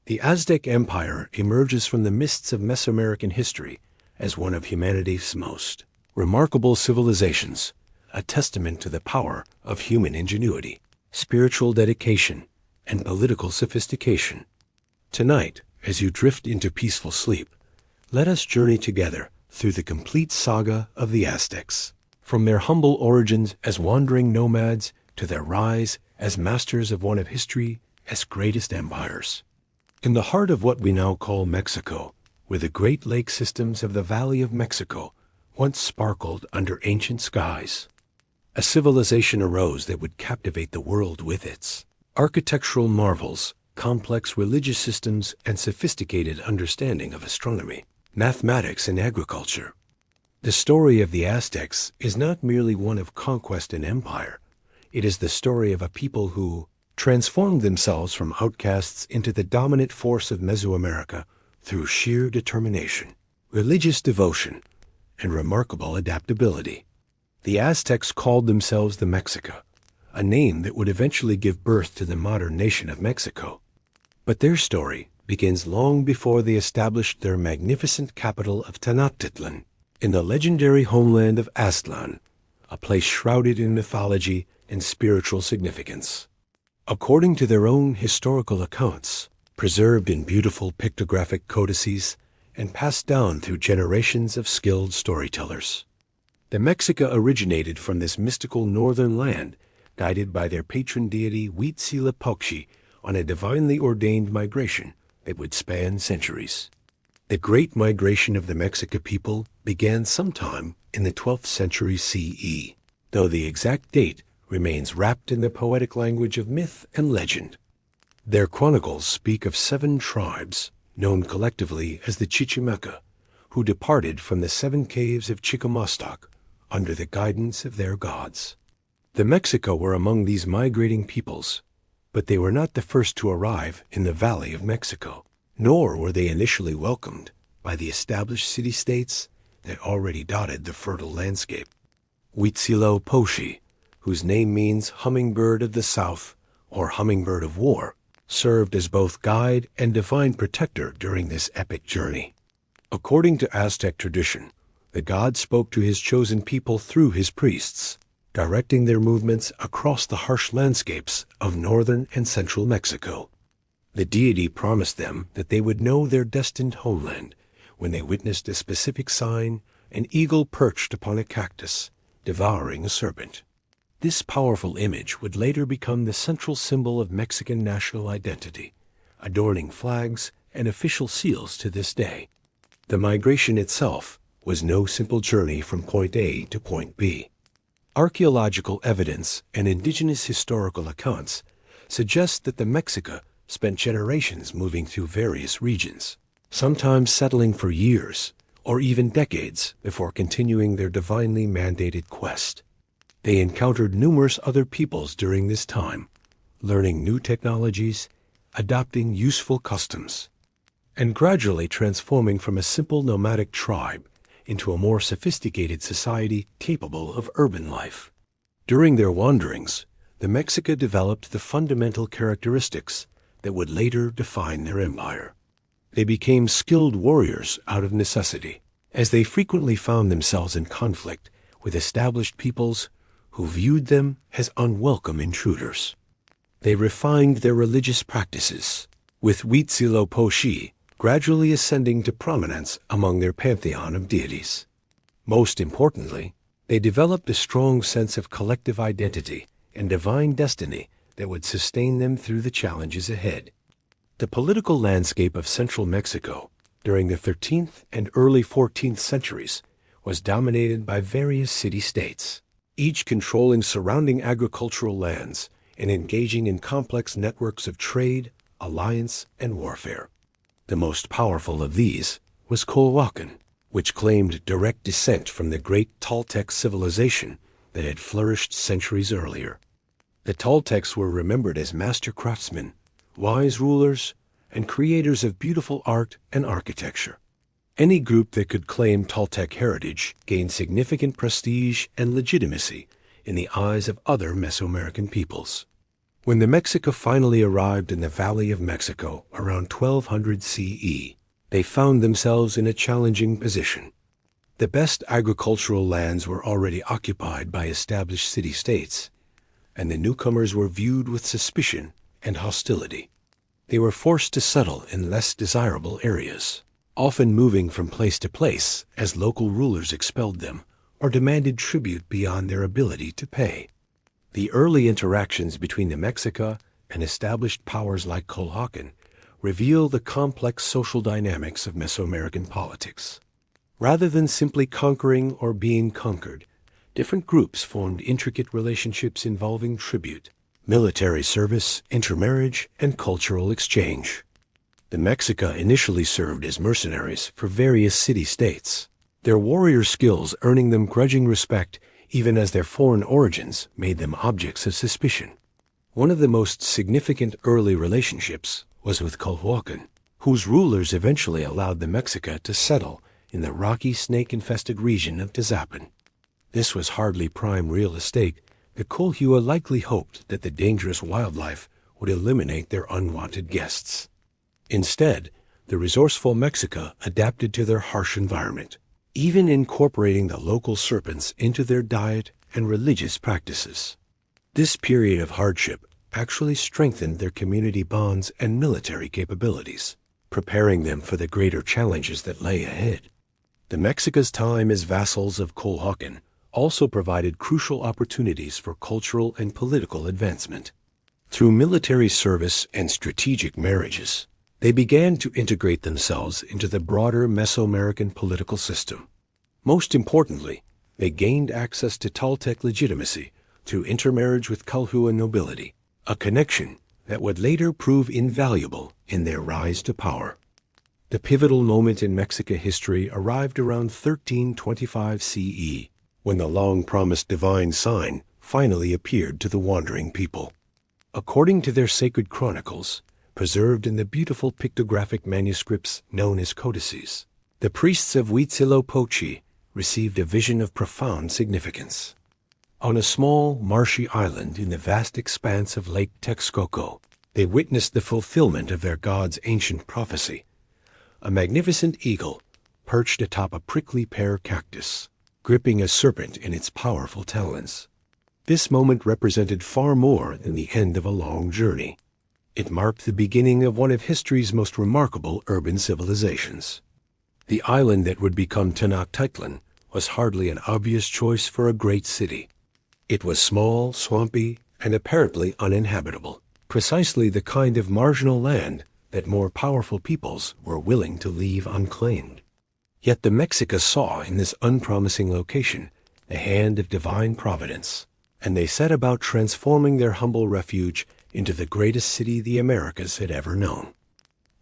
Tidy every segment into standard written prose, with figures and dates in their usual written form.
The Aztec Empire emerges from the mists of Mesoamerican history as one of humanity's most remarkable civilizations, a testament to the power of human ingenuity, spiritual dedication, and political sophistication. Tonight, as you drift into peaceful sleep, let us journey together through the complete saga of the Aztecs, from their humble origins as wandering nomads to their rise as masters of one of history's greatest empires. In the heart of what we now call Mexico, where the great lake systems of the Valley of Mexico once sparkled under ancient skies, a civilization arose that would captivate the world with its architectural marvels, complex religious systems, and sophisticated understanding of astronomy, mathematics, and agriculture. The story of the Aztecs is not merely one of conquest and empire. It is the story of a people who transformed themselves from outcasts into the dominant force of Mesoamerica through sheer determination, religious devotion, and remarkable adaptability. The Aztecs called themselves the Mexica, a name that would eventually give birth to the modern nation of Mexico. But their story begins long before they established their magnificent capital of Tenochtitlan, in the legendary homeland of Aztlan, a place shrouded in mythology and spiritual significance. According to their own historical accounts, preserved in beautiful pictographic codices and passed down through generations of skilled storytellers, the Mexica originated from this mystical northern land, guided by their patron deity Huitzilopochtli on a divinely ordained migration that would span centuries. The Great Migration of the Mexica people began sometime in the 12th century CE, though the exact date remains wrapped in the poetic language of myth and legend. Their chronicles speak of 7 tribes, known collectively as the Chichimeca, who departed from the 7 caves of Chicamostoc under the guidance of their gods. The Mexica were among these migrating peoples, but they were not the first to arrive in the Valley of Mexico, nor were they initially welcomed by the established city-states that already dotted the fertile landscape. Huitzilopochtli, whose name means hummingbird of the south or hummingbird of war, served as both guide and divine protector during this epic journey. According to Aztec tradition, the god spoke to his chosen people through his priests, directing their movements across the harsh landscapes of northern and central Mexico. The deity promised them that they would know their destined homeland when they witnessed a specific sign, an eagle perched upon a cactus, devouring a serpent. This powerful image would later become the central symbol of Mexican national identity, adorning flags and official seals to this day. The migration itself was no simple journey from point A to point B. Archaeological evidence and indigenous historical accounts suggest that the Mexica spent generations moving through various regions, sometimes settling for years or even decades before continuing their divinely mandated quest. They encountered numerous other peoples during this time, learning new technologies, adopting useful customs, and gradually transforming from a simple nomadic tribe into a more sophisticated society capable of urban life. During their wanderings, the Mexica developed the fundamental characteristics that would later define their empire. They became skilled warriors out of necessity, as they frequently found themselves in conflict with established peoples who viewed them as unwelcome intruders. They refined their religious practices, with Huitzilopochtli gradually ascending to prominence among their pantheon of deities. Most importantly, they developed a strong sense of collective identity and divine destiny that would sustain them through the challenges ahead. The political landscape of central Mexico during the 13th and early 14th centuries was dominated by various city-states, each controlling surrounding agricultural lands and engaging in complex networks of trade, alliance, and warfare. The most powerful of these was Culhuacan, which claimed direct descent from the great Toltec civilization that had flourished centuries earlier. The Toltecs were remembered as master craftsmen, wise rulers, and creators of beautiful art and architecture. Any group that could claim Toltec heritage gained significant prestige and legitimacy in the eyes of other Mesoamerican peoples. When the Mexica finally arrived in the Valley of Mexico around 1200 CE, they found themselves in a challenging position. The best agricultural lands were already occupied by established city-states, and the newcomers were viewed with suspicion and hostility. They were forced to settle in less desirable areas, often moving from place to place as local rulers expelled them or demanded tribute beyond their ability to pay. The early interactions between the Mexica and established powers like Culhuacan reveal the complex social dynamics of Mesoamerican politics. Rather than simply conquering or being conquered, different groups formed intricate relationships involving tribute, military service, intermarriage, and cultural exchange. The Mexica initially served as mercenaries for various city-states, their warrior skills earning them grudging respect even as their foreign origins made them objects of suspicion. One of the most significant early relationships was with Culhuacan, whose rulers eventually allowed the Mexica to settle in the rocky snake-infested region of Tepanecs. This was hardly prime real estate. The Colhua likely hoped that the dangerous wildlife would eliminate their unwanted guests. Instead, the resourceful Mexica adapted to their harsh environment, even incorporating the local serpents into their diet and religious practices. This period of hardship actually strengthened their community bonds and military capabilities, preparing them for the greater challenges that lay ahead. The Mexica's time as vassals of Culhuacan also provided crucial opportunities for cultural and political advancement. Through military service and strategic marriages, they began to integrate themselves into the broader Mesoamerican political system. Most importantly, they gained access to Toltec legitimacy through intermarriage with Culhua nobility, a connection that would later prove invaluable in their rise to power. The pivotal moment in Mexica history arrived around 1325 CE, when the long-promised divine sign finally appeared to the wandering people. According to their sacred chronicles, preserved in the beautiful pictographic manuscripts known as codices, the priests of Huitzilopochtli received a vision of profound significance. On a small, marshy island in the vast expanse of Lake Texcoco, they witnessed the fulfillment of their god's ancient prophecy. A magnificent eagle perched atop a prickly pear cactus, gripping a serpent in its powerful talons. This moment represented far more than the end of a long journey. It marked the beginning of one of history's most remarkable urban civilizations. The island that would become Tenochtitlan was hardly an obvious choice for a great city. It was small, swampy, and apparently uninhabitable, precisely the kind of marginal land that more powerful peoples were willing to leave unclaimed. Yet the Mexica saw in this unpromising location the hand of divine providence, and they set about transforming their humble refuge into the greatest city the Americas had ever known.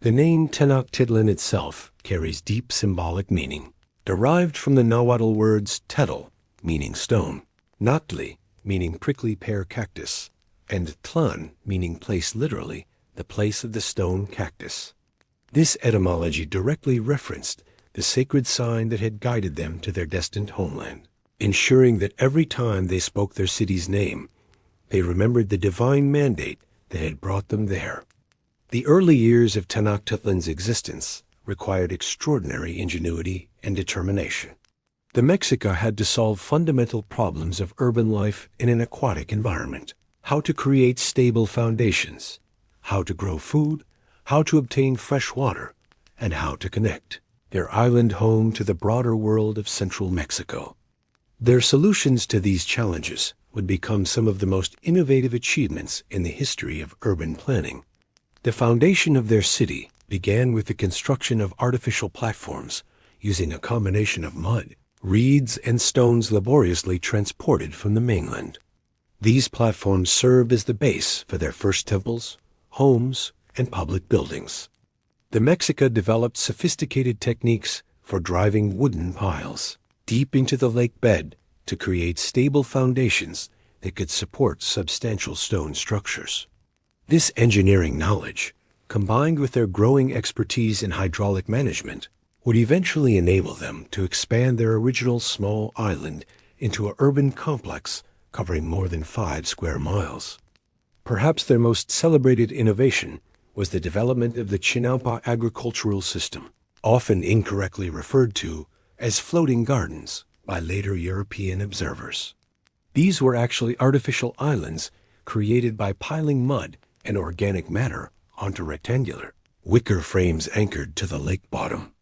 The name Tenochtitlan itself carries deep symbolic meaning, derived from the Nahuatl words tetl, meaning stone, Nahtli, meaning prickly pear cactus, and Tlan, meaning place literally, the place of the stone cactus. This etymology directly referenced the sacred sign that had guided them to their destined homeland, ensuring that every time they spoke their city's name, they remembered the divine mandate that had brought them there. The early years of Tenochtitlan's existence required extraordinary ingenuity and determination. The Mexica had to solve fundamental problems of urban life in an aquatic environment: how to create stable foundations, how to grow food, how to obtain fresh water, and how to connect their island home to the broader world of central Mexico. Their solutions to these challenges would become some of the most innovative achievements in the history of urban planning. The foundation of their city began with the construction of artificial platforms using a combination of mud, reeds, and stones laboriously transported from the mainland. These platforms served as the base for their first temples, homes, and public buildings. The Mexica developed sophisticated techniques for driving wooden piles deep into the lake bed to create stable foundations that could support substantial stone structures. This engineering knowledge, combined with their growing expertise in hydraulic management, would eventually enable them to expand their original small island into an urban complex covering more than 5 square miles. Perhaps their most celebrated innovation was the development of the chinampa agricultural system, often incorrectly referred to as floating gardens by later European observers. These were actually artificial islands created by piling mud and organic matter onto rectangular, wicker frames anchored to the lake bottom.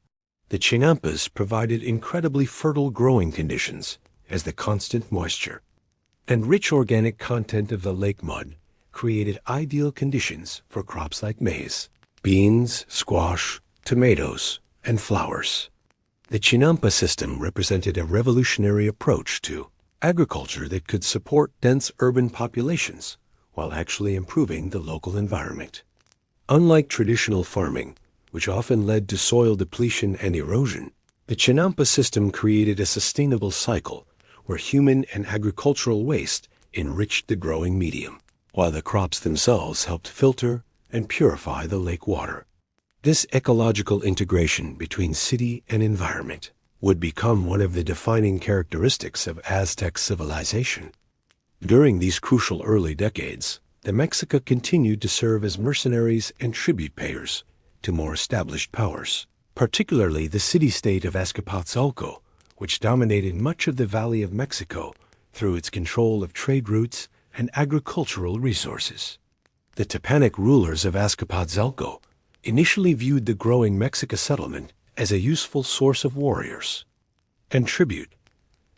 The chinampas provided incredibly fertile growing conditions, as the constant moisture and rich organic content of the lake mud created ideal conditions for crops like maize, beans, squash, tomatoes, and flowers. The chinampa system represented a revolutionary approach to agriculture that could support dense urban populations while actually improving the local environment. Unlike traditional farming, which often led to soil depletion and erosion, the chinampa system created a sustainable cycle where human and agricultural waste enriched the growing medium, while the crops themselves helped filter and purify the lake water. This ecological integration between city and environment would become one of the defining characteristics of Aztec civilization. During these crucial early decades, the Mexica continued to serve as mercenaries and tribute payers to more established powers, particularly the city-state of Azcapotzalco, which dominated much of the Valley of Mexico through its control of trade routes and agricultural resources. The Tepanec rulers of Azcapotzalco initially viewed the growing Mexica settlement as a useful source of warriors and tribute,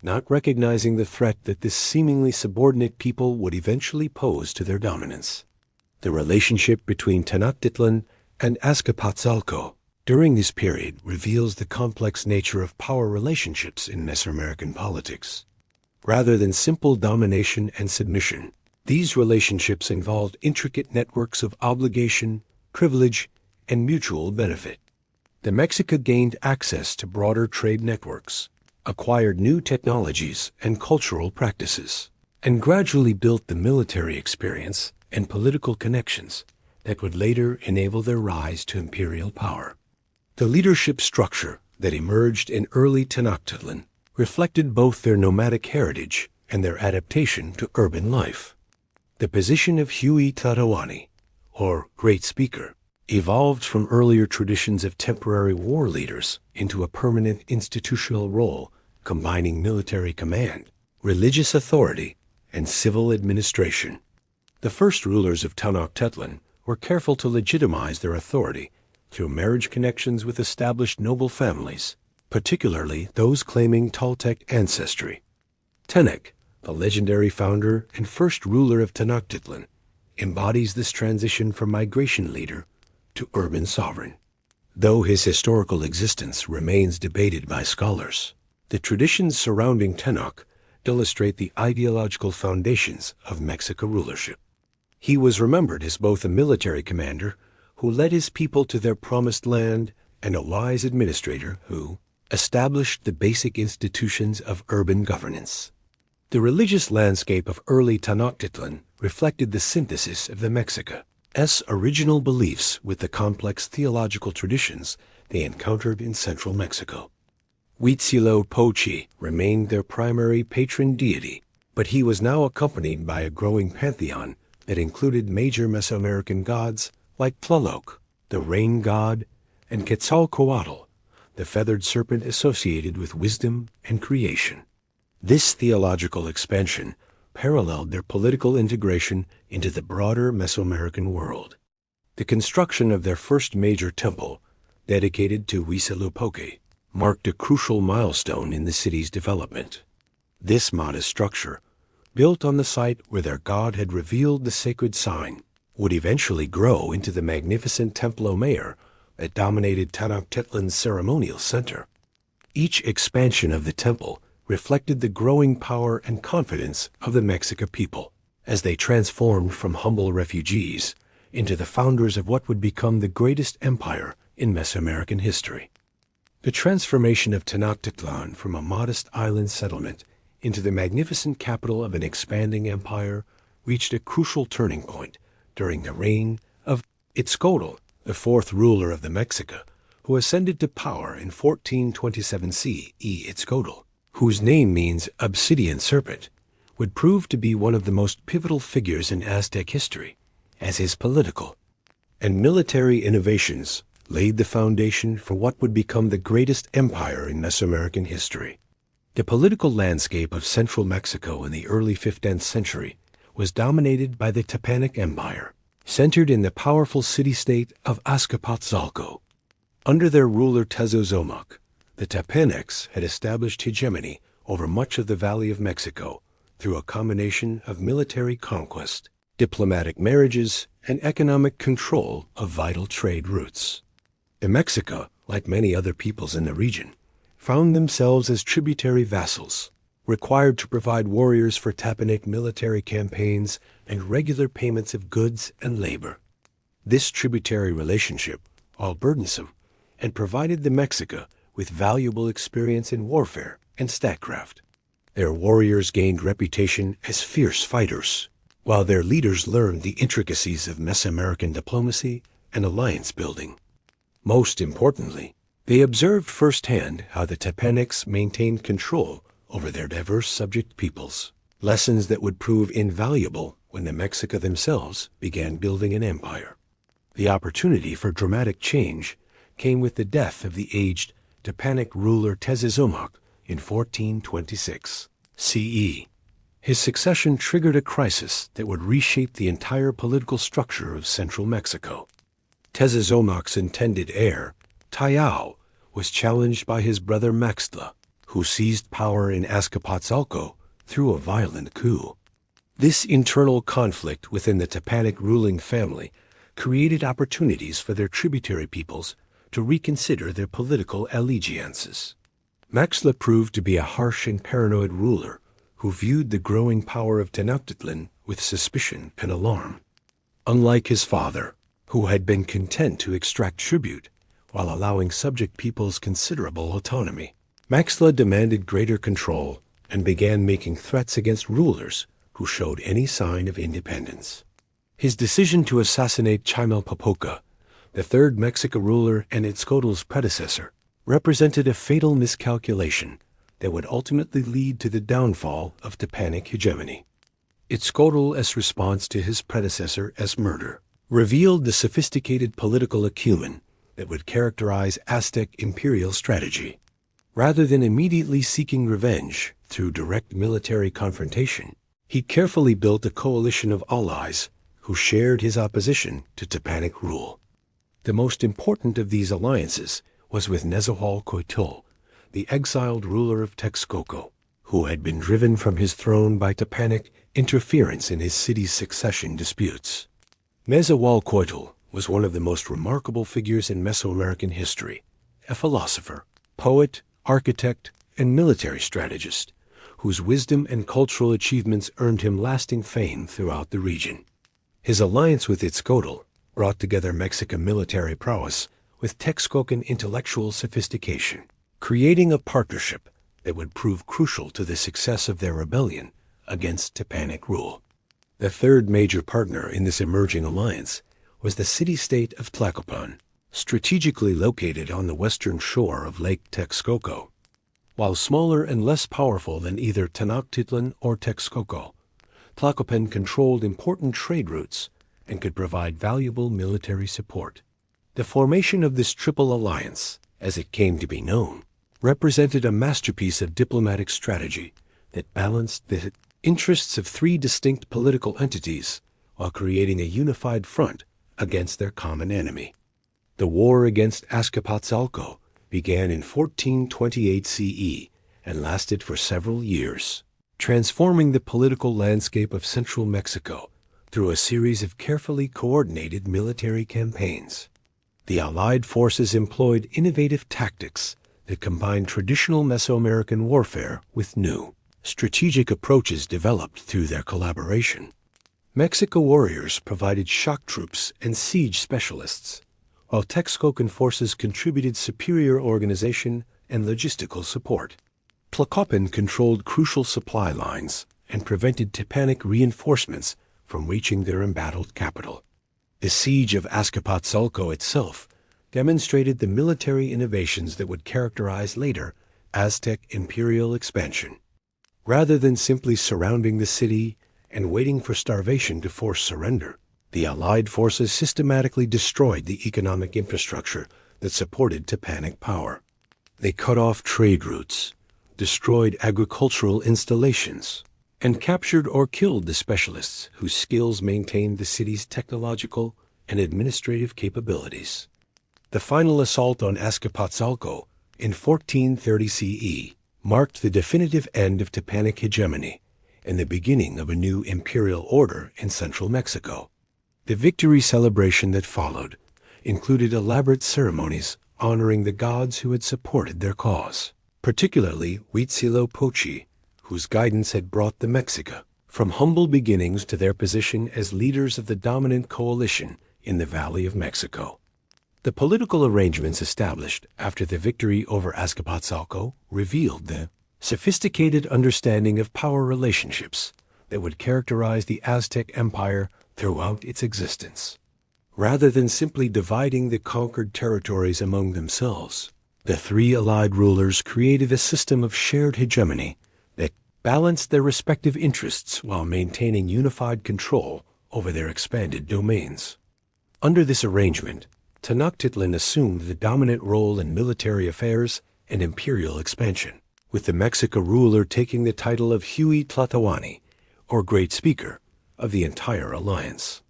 not recognizing the threat that this seemingly subordinate people would eventually pose to their dominance. The relationship between Tenochtitlan and Azcapotzalco during this period reveals the complex nature of power relationships in Mesoamerican politics. Rather than simple domination and submission, these relationships involved intricate networks of obligation, privilege, and mutual benefit. The Mexica gained access to broader trade networks, acquired new technologies and cultural practices, and gradually built the military experience and political connections that would later enable their rise to imperial power. The leadership structure that emerged in early Tenochtitlan reflected both their nomadic heritage and their adaptation to urban life. The position of Huitzilopochtli, or Great Speaker, evolved from earlier traditions of temporary war leaders into a permanent institutional role combining military command, religious authority, and civil administration. The first rulers of Tenochtitlan were careful to legitimize their authority through marriage connections with established noble families, particularly those claiming Toltec ancestry. Tepanecs, the legendary founder and first ruler of Tenochtitlan, embodies this transition from migration leader to urban sovereign. Though his historical existence remains debated by scholars, the traditions surrounding Tenoch illustrate the ideological foundations of Mexica rulership. He was remembered as both a military commander who led his people to their promised land and a wise administrator who established the basic institutions of urban governance. The religious landscape of early Tenochtitlan reflected the synthesis of the Mexica's original beliefs with the complex theological traditions they encountered in central Mexico. Huitzilopochtli remained their primary patron deity, but he was now accompanied by a growing pantheon that included major Mesoamerican gods like Tlaloc, the rain god, and Quetzalcoatl, the feathered serpent associated with wisdom and creation. This theological expansion paralleled their political integration into the broader Mesoamerican world. The construction of their first major temple, dedicated to Huitzilopochtli, marked a crucial milestone in the city's development. This modest structure, built on the site where their god had revealed the sacred sign, would eventually grow into the magnificent Templo Mayor that dominated Tenochtitlan's ceremonial center. Each expansion of the temple reflected the growing power and confidence of the Mexica people as they transformed from humble refugees into the founders of what would become the greatest empire in Mesoamerican history. The transformation of Tenochtitlan from a modest island settlement into the magnificent capital of an expanding empire reached a crucial turning point during the reign of Itzcoatl, the fourth ruler of the Mexica, who ascended to power in 1427 C.E. Itzcoatl, whose name means obsidian serpent, would prove to be one of the most pivotal figures in Aztec history, as his political and military innovations laid the foundation for what would become the greatest empire in Mesoamerican history. The political landscape of central Mexico in the early 15th century was dominated by the Tepanec Empire, centered in the powerful city-state of Azcapotzalco. Under their ruler Tezozomoc, the Tepanecs had established hegemony over much of the Valley of Mexico through a combination of military conquest, diplomatic marriages, and economic control of vital trade routes. The Mexica, like many other peoples in the region, found themselves as tributary vassals, required to provide warriors for Tepanec military campaigns and regular payments of goods and labor. This tributary relationship, all burdensome, had provided the Mexica with valuable experience in warfare and statecraft. Their warriors gained reputation as fierce fighters, while their leaders learned the intricacies of Mesoamerican diplomacy and alliance building. Most importantly, they observed firsthand how the Tepanecs maintained control over their diverse subject peoples, lessons that would prove invaluable when the Mexica themselves began building an empire. The opportunity for dramatic change came with the death of the aged Tepanec ruler Tezozomoc in 1426 CE. His succession triggered a crisis that would reshape the entire political structure of central Mexico. Tezozomoc's intended heir, Tayao, was challenged by his brother Maxtla, who seized power in Azcapotzalco through a violent coup. This internal conflict within the Tepanec ruling family created opportunities for their tributary peoples to reconsider their political allegiances. Maxtla proved to be a harsh and paranoid ruler who viewed the growing power of Tenochtitlan with suspicion and alarm. Unlike his father, who had been content to extract tribute while allowing subject peoples considerable autonomy, Maxtla demanded greater control and began making threats against rulers who showed any sign of independence. His decision to assassinate Chimalpopoca, the third Mexica ruler and Itzcoatl's predecessor, represented a fatal miscalculation that would ultimately lead to the downfall of Tepanec hegemony. Itzcoatl's response to his predecessor as murder revealed the sophisticated political acumen that would characterize Aztec imperial strategy. Rather than immediately seeking revenge through direct military confrontation, he carefully built a coalition of allies who shared his opposition to Tepanec rule. The most important of these alliances was with Nezahualcóyotl, the exiled ruler of Texcoco, who had been driven from his throne by Tepanec interference in his city's succession disputes. Nezahualcóyotl was one of the most remarkable figures in Mesoamerican history, a philosopher, poet, architect, and military strategist, whose wisdom and cultural achievements earned him lasting fame throughout the region. His alliance with Itzcoatl brought together Mexican military prowess with Texcocan intellectual sophistication, creating a partnership that would prove crucial to the success of their rebellion against Tepanec rule. The third major partner in this emerging alliance was the city-state of Tlacopan, strategically located on the western shore of Lake Texcoco. While smaller and less powerful than either Tenochtitlan or Texcoco, Tlacopan controlled important trade routes and could provide valuable military support. The formation of this triple alliance, as it came to be known, represented a masterpiece of diplomatic strategy that balanced the interests of three distinct political entities while creating a unified front against their common enemy. The war against Azcapotzalco began in 1428 CE and lasted for several years, transforming the political landscape of central Mexico through a series of carefully coordinated military campaigns. The Allied forces employed innovative tactics that combined traditional Mesoamerican warfare with new, strategic approaches developed through their collaboration. Mexico warriors provided shock troops and siege specialists, while Texcocan forces contributed superior organization and logistical support. Tlacopan controlled crucial supply lines and prevented Tepanec reinforcements from reaching their embattled capital. The siege of Azcapotzalco itself demonstrated the military innovations that would characterize later Aztec imperial expansion. Rather than simply surrounding the city and waiting for starvation to force surrender, the Allied forces systematically destroyed the economic infrastructure that supported Tepanec power. They cut off trade routes, destroyed agricultural installations, and captured or killed the specialists whose skills maintained the city's technological and administrative capabilities. The final assault on Azcapotzalco in 1430 CE marked the definitive end of Tepanec hegemony and the beginning of a new imperial order in central Mexico. The victory celebration that followed included elaborate ceremonies honoring the gods who had supported their cause, particularly Huitzilopochtli, whose guidance had brought the Mexica from humble beginnings to their position as leaders of the dominant coalition in the Valley of Mexico. The political arrangements established after the victory over Azcapotzalco revealed the sophisticated understanding of power relationships that would characterize the Aztec Empire throughout its existence. Rather than simply dividing the conquered territories among themselves, the three allied rulers created a system of shared hegemony that balanced their respective interests while maintaining unified control over their expanded domains. Under this arrangement, Tenochtitlan assumed the dominant role in military affairs and imperial expansion, with the Mexica ruler taking the title of Huitzilopochtli, or Great Speaker, of the entire alliance.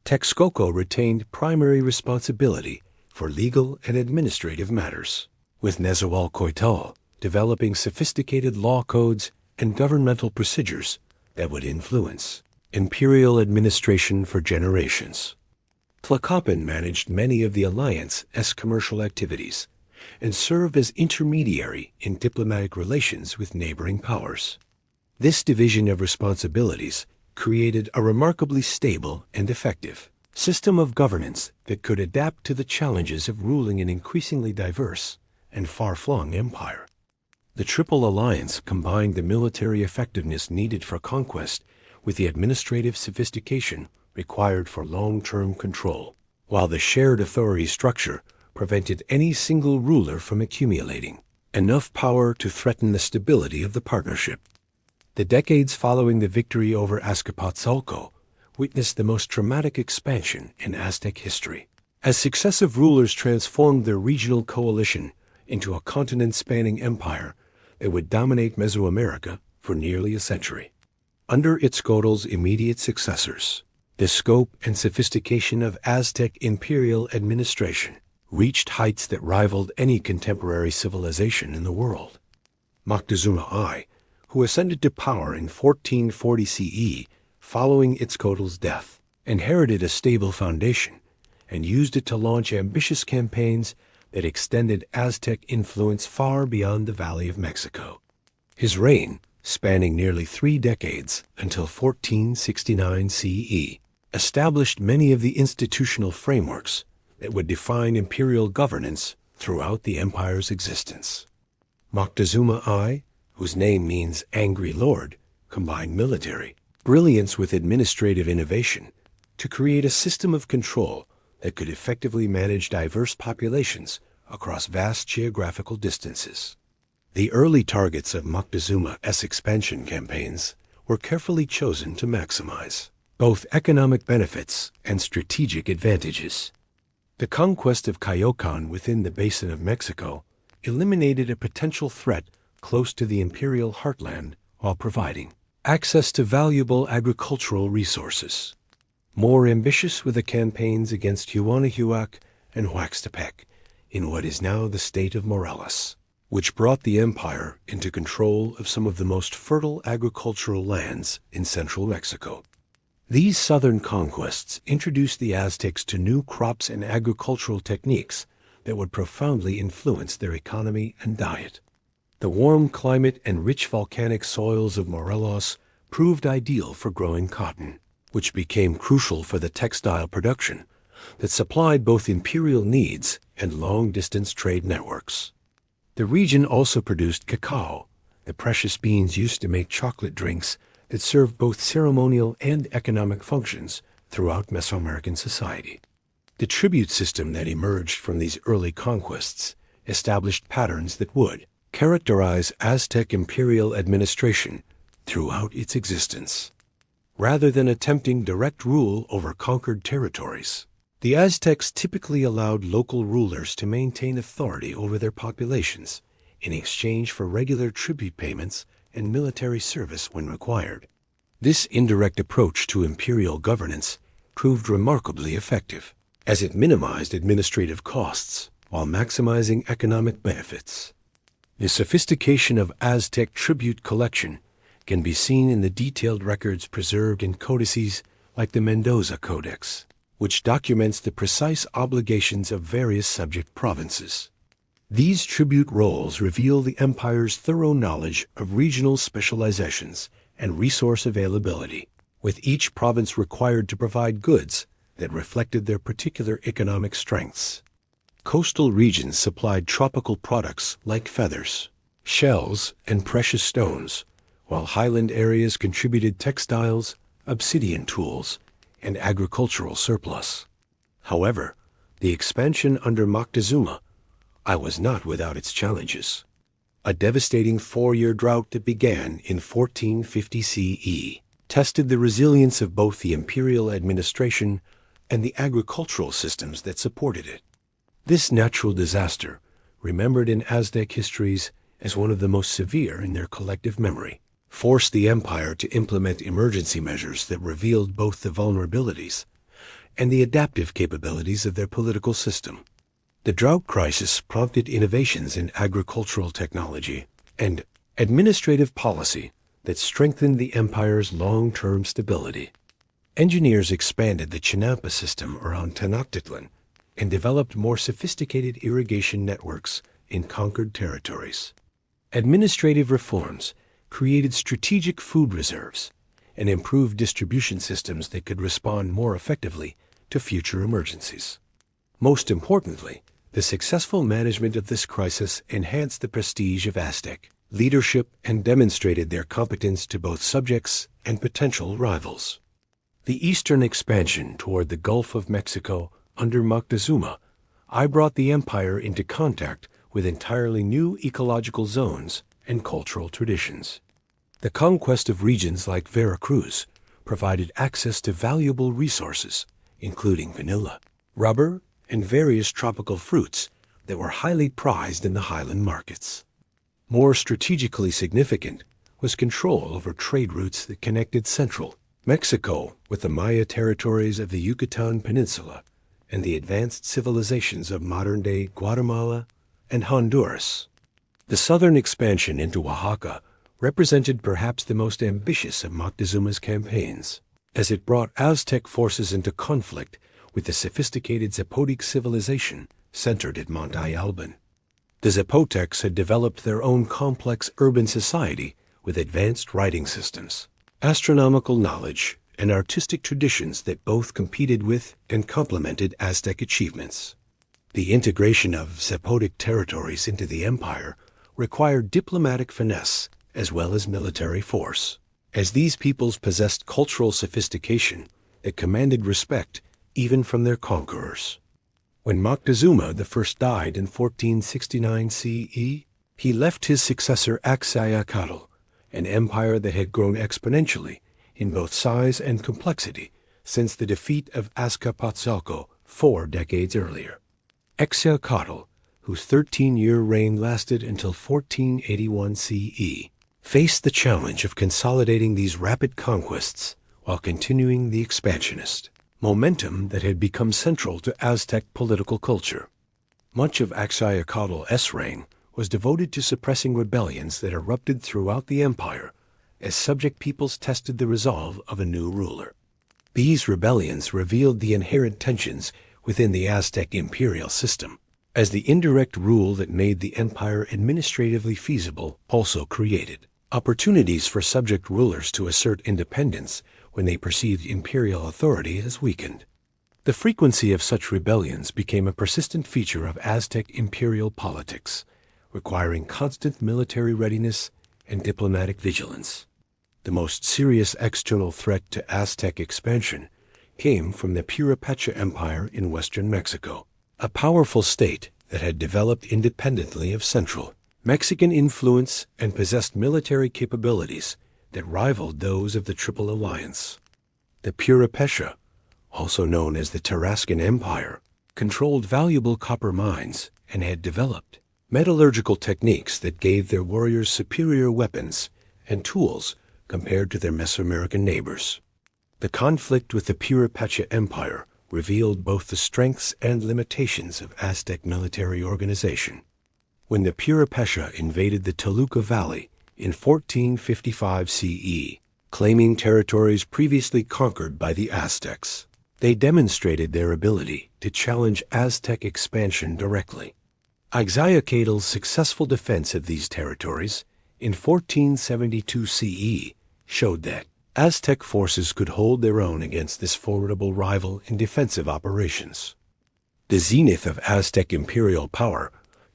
Texcoco retained primary responsibility for legal and administrative matters, with Nezahualcóyotl developing sophisticated law codes and governmental procedures that would influence imperial administration for generations. Tlacopan managed many of the alliance's commercial activities and served as intermediary in diplomatic relations with neighboring powers. This division of responsibilities created a remarkably stable and effective system of governance that could adapt to the challenges of ruling an increasingly diverse and far-flung empire. The Triple Alliance combined the military effectiveness needed for conquest with the administrative sophistication required for long-term control, while the shared authority structure prevented any single ruler from accumulating enough power to threaten the stability of the partnership. The decades following the victory over Azcapotzalco witnessed the most dramatic expansion in Aztec history, as successive rulers transformed their regional coalition into a continent-spanning empire that would dominate Mesoamerica for nearly a century. Under Itzcoatl's immediate successors, the scope and sophistication of Aztec imperial administration reached heights that rivaled any contemporary civilization in the world. Moctezuma I, who ascended to power in 1440 CE following Itzcoatl's death, inherited a stable foundation and used it to launch ambitious campaigns that extended Aztec influence far beyond the Valley of Mexico. His reign, spanning nearly 3 decades until 1469 CE, established many of the institutional frameworks that would define imperial governance throughout the empire's existence. Moctezuma I, whose name means angry lord, combined military brilliance with administrative innovation to create a system of control that could effectively manage diverse populations across vast geographical distances. The early targets of Moctezuma's expansion campaigns were carefully chosen to maximize both economic benefits and strategic advantages. The conquest of Coyoacan within the basin of Mexico eliminated a potential threat close to the imperial heartland while providing access to valuable agricultural resources. More ambitious were the campaigns against Huanahuac and Huaxtepec in what is now the state of Morelos, which brought the empire into control of some of the most fertile agricultural lands in central Mexico. These southern conquests introduced the Aztecs to new crops and agricultural techniques that would profoundly influence their economy and diet. The warm climate and rich volcanic soils of Morelos proved ideal for growing cotton, which became crucial for the textile production that supplied both imperial needs and long-distance trade networks. The region also produced cacao, the precious beans used to make chocolate drinks that served both ceremonial and economic functions throughout Mesoamerican society. The tribute system that emerged from these early conquests established patterns that would characterize Aztec imperial administration throughout its existence. Rather than attempting direct rule over conquered territories, the Aztecs typically allowed local rulers to maintain authority over their populations in exchange for regular tribute payments and military service when required. This indirect approach to imperial governance proved remarkably effective, as it minimized administrative costs while maximizing economic benefits. The sophistication of Aztec tribute collection can be seen in the detailed records preserved in codices like the Mendoza Codex, which documents the precise obligations of various subject provinces. These tribute rolls reveal the empire's thorough knowledge of regional specializations and resource availability, with each province required to provide goods that reflected their particular economic strengths. Coastal regions supplied tropical products like feathers, shells, and precious stones, while highland areas contributed textiles, obsidian tools, and agricultural surplus. However, the expansion under Moctezuma I was not without its challenges. A devastating 4-year drought that began in 1450 CE tested the resilience of both the imperial administration and the agricultural systems that supported it. This natural disaster, remembered in Aztec histories as one of the most severe in their collective memory, forced the empire to implement emergency measures that revealed both the vulnerabilities and the adaptive capabilities of their political system. The drought crisis prompted innovations in agricultural technology and administrative policy that strengthened the empire's long-term stability. Engineers expanded the chinampa system around Tenochtitlan and developed more sophisticated irrigation networks in conquered territories. Administrative reforms created strategic food reserves and improved distribution systems that could respond more effectively to future emergencies. Most importantly, the successful management of this crisis enhanced the prestige of Aztec leadership and demonstrated their competence to both subjects and potential rivals. The eastern expansion toward the Gulf of Mexico under Moctezuma I brought the empire into contact with entirely new ecological zones and cultural traditions. The conquest of regions like Veracruz provided access to valuable resources, including vanilla, rubber, and various tropical fruits that were highly prized in the highland markets. More strategically significant was control over trade routes that connected central Mexico with the Maya territories of the Yucatan Peninsula and the advanced civilizations of modern-day Guatemala and Honduras. The southern expansion into Oaxaca represented perhaps the most ambitious of Moctezuma's campaigns, as it brought Aztec forces into conflict with the sophisticated Zapotec civilization centered at Monte Alban. The Zapotecs had developed their own complex urban society with advanced writing systems, astronomical knowledge, and artistic traditions that both competed with and complemented Aztec achievements. The integration of Zapotec territories into the empire required diplomatic finesse as well as military force, as these peoples possessed cultural sophistication that commanded respect even from their conquerors. When Moctezuma I died in 1469 CE, he left his successor Axayacatl, an empire that had grown exponentially in both size and complexity since the defeat of Azcapotzalco 4 decades earlier. Axayacatl, whose 13-year reign lasted until 1481 CE, faced the challenge of consolidating these rapid conquests while continuing the expansionist momentum that had become central to Aztec political culture. Much of Axayacatl's reign was devoted to suppressing rebellions that erupted throughout the empire as subject peoples tested the resolve of a new ruler. These rebellions revealed the inherent tensions within the Aztec imperial system, as the indirect rule that made the empire administratively feasible also created opportunities for subject rulers to assert independence when they perceived imperial authority as weakened. The frequency of such rebellions became a persistent feature of Aztec imperial politics, requiring constant military readiness and diplomatic vigilance. The most serious external threat to Aztec expansion came from the Purépecha Empire in western Mexico, a powerful state that had developed independently of central Mexican influence and possessed military capabilities that rivaled those of the Triple Alliance. The Purépecha, also known as the Tarascan Empire, controlled valuable copper mines and had developed metallurgical techniques that gave their warriors superior weapons and tools compared to their Mesoamerican neighbors. The conflict with the Purépecha Empire revealed both the strengths and limitations of Aztec military organization. When the Purépecha invaded the Toluca Valley in 1455 CE, claiming territories previously conquered by the Aztecs, they demonstrated their ability to challenge Aztec expansion directly. Ixayacatl's successful defense of these territories in 1472 CE showed that Aztec forces could hold their own against this formidable rival in defensive operations. The zenith of Aztec imperial power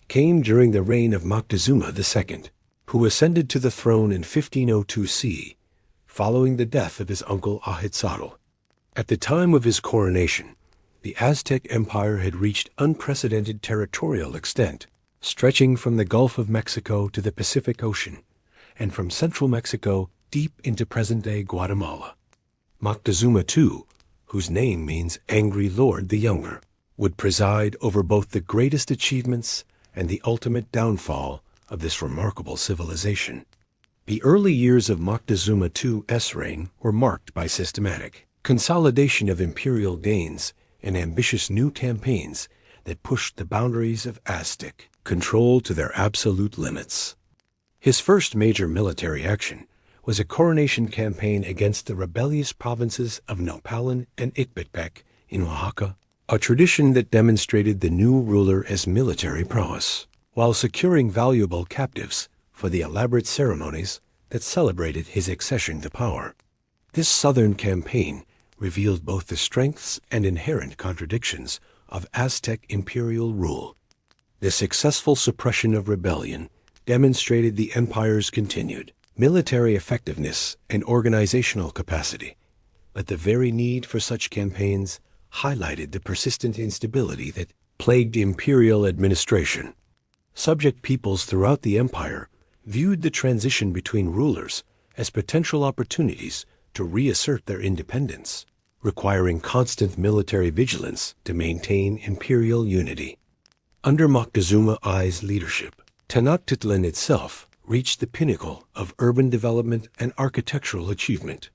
came during the reign of Moctezuma II, who ascended to the throne in 1502 CE, following the death of his uncle Huitzilopochtli. At the time of his coronation, the Aztec Empire had reached unprecedented territorial extent, stretching from the Gulf of Mexico to the Pacific Ocean, and from central Mexico deep into present-day Guatemala. Moctezuma II, whose name means Angry Lord the Younger, would preside over both the greatest achievements and the ultimate downfall of this remarkable civilization. The early years of Moctezuma II's reign were marked by systematic consolidation of imperial gains and ambitious new campaigns that pushed the boundaries of Aztec control to their absolute limits. His first major military action was a coronation campaign against the rebellious provinces of Nopalin and Icpetpec in Oaxaca, a tradition that demonstrated the new ruler as military prowess, while securing valuable captives for the elaborate ceremonies that celebrated his accession to power. This southern campaign revealed both the strengths and inherent contradictions of Aztec imperial rule. The successful suppression of rebellion demonstrated the empire's continued military effectiveness and organizational capacity, but the very need for such campaigns highlighted the persistent instability that plagued imperial administration. Subject peoples throughout the empire viewed the transition between rulers as potential opportunities to reassert their independence, requiring constant military vigilance to maintain imperial unity. Under Moctezuma I's leadership, Tenochtitlan itself reached the pinnacle of urban development and architectural achievement.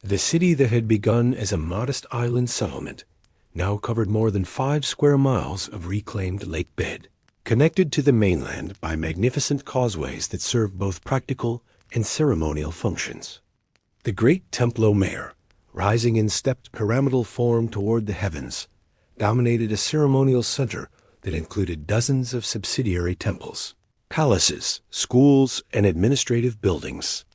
The city that had begun as a modest island settlement now covered more than 5 square miles of reclaimed lake bed, connected to the mainland by magnificent causeways that served both practical and ceremonial functions. The great Templo Mayor, rising in stepped pyramidal form toward the heavens, dominated a ceremonial center that included dozens of subsidiary temples, palaces, schools, and administrative buildings.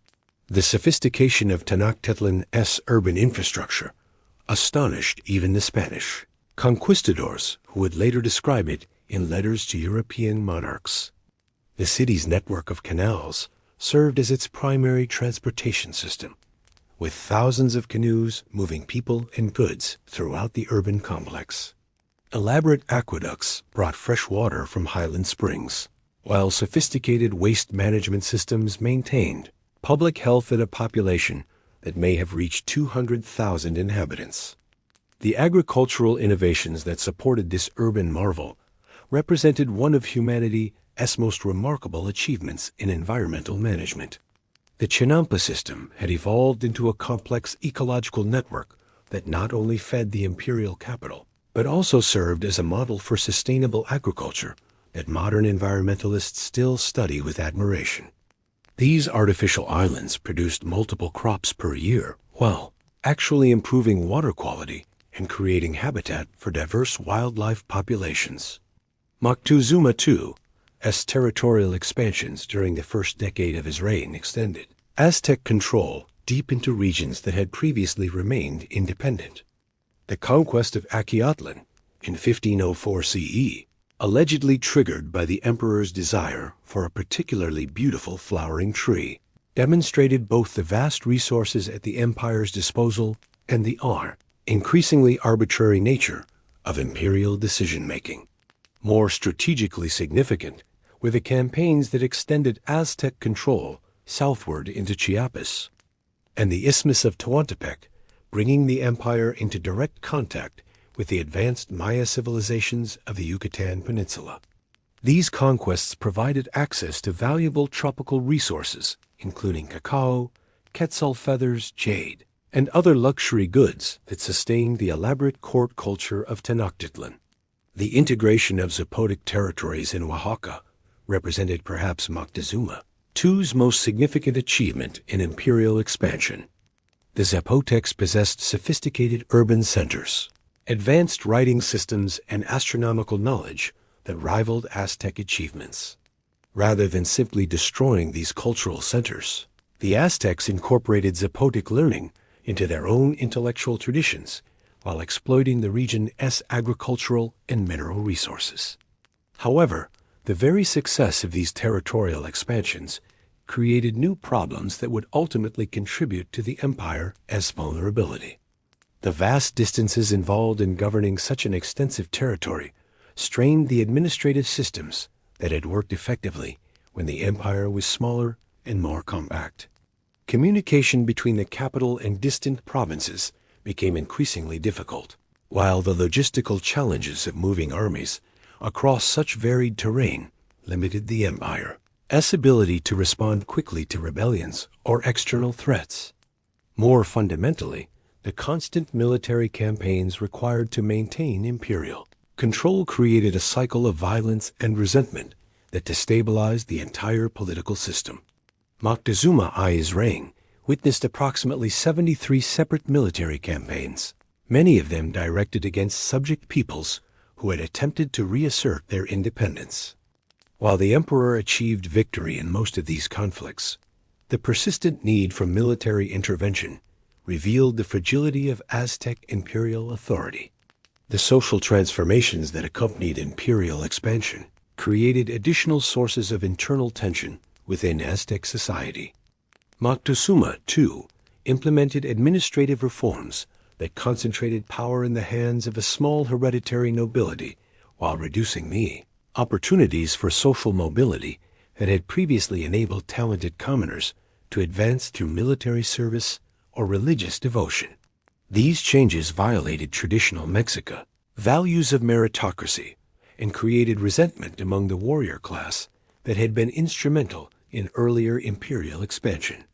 The sophistication of Tenochtitlan's urban infrastructure astonished even the Spanish conquistadors, who would later describe it in letters to European monarchs. The city's network of canals served as its primary transportation system, with thousands of canoes moving people and goods throughout the urban complex. Elaborate aqueducts brought fresh water from highland springs, while sophisticated waste management systems maintained public health at a population that may have reached 200,000 inhabitants. The agricultural innovations that supported this urban marvel represented one of humanity's most remarkable achievements in environmental management. The chinampa system had evolved into a complex ecological network that not only fed the imperial capital, but also served as a model for sustainable agriculture that modern environmentalists still study with admiration. These artificial islands produced multiple crops per year, while actually improving water quality and creating habitat for diverse wildlife populations. Moctezuma II's territorial expansions during the first decade of his reign extended Aztec control deep into regions that had previously remained independent. The conquest of Aquiatlan in 1504 CE, allegedly triggered by the emperor's desire for a particularly beautiful flowering tree, demonstrated both the vast resources at the empire's disposal and the increasingly arbitrary nature of imperial decision-making. More strategically significant were the campaigns that extended Aztec control southward into Chiapas, and the Isthmus of Tehuantepec, bringing the empire into direct contact with the advanced Maya civilizations of the Yucatan Peninsula. These conquests provided access to valuable tropical resources, including cacao, quetzal feathers, jade, and other luxury goods that sustained the elaborate court culture of Tenochtitlan. The integration of Zapotec territories in Oaxaca represented perhaps Moctezuma II's most significant achievement in imperial expansion. The Zapotecs possessed sophisticated urban centers, advanced writing systems, and astronomical knowledge that rivaled Aztec achievements. Rather than simply destroying these cultural centers, the Aztecs incorporated Zapotec learning into their own intellectual traditions while exploiting the region's agricultural and mineral resources. However, the very success of these territorial expansions created new problems that would ultimately contribute to the empire's vulnerability. The vast distances involved in governing such an extensive territory strained the administrative systems that had worked effectively when the empire was smaller and more compact. Communication between the capital and distant provinces became increasingly difficult, while the logistical challenges of moving armies across such varied terrain limited the empire's ability to respond quickly to rebellions or external threats. More fundamentally, the constant military campaigns required to maintain imperial control created a cycle of violence and resentment that destabilized the entire political system. Moctezuma I's reign witnessed approximately 73 separate military campaigns, many of them directed against subject peoples who had attempted to reassert their independence. While the emperor achieved victory in most of these conflicts, the persistent need for military intervention revealed the fragility of Aztec imperial authority. The social transformations that accompanied imperial expansion created additional sources of internal tension within Aztec society. Moctezuma II implemented administrative reforms that concentrated power in the hands of a small hereditary nobility while reducing the opportunities for social mobility that had previously enabled talented commoners to advance through military service or religious devotion. These changes violated traditional Mexica values of meritocracy and created resentment among the warrior class that had been instrumental in earlier imperial expansion.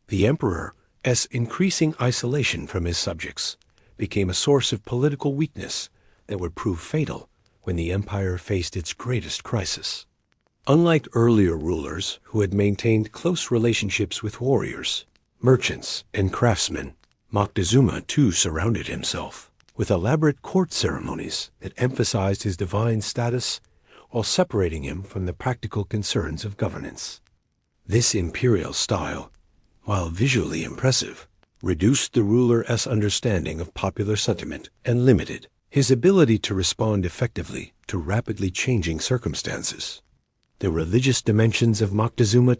The emperor's increasing isolation from his subjects became a source of political weakness that would prove fatal when the empire faced its greatest crisis. Unlike earlier rulers who had maintained close relationships with warriors, merchants, and craftsmen, Moctezuma II surrounded himself with elaborate court ceremonies that emphasized his divine status while separating him from the practical concerns of governance. This imperial style, while visually impressive, reduced the ruler's understanding of popular sentiment and limited his ability to respond effectively to rapidly changing circumstances. The religious dimensions of Moctezuma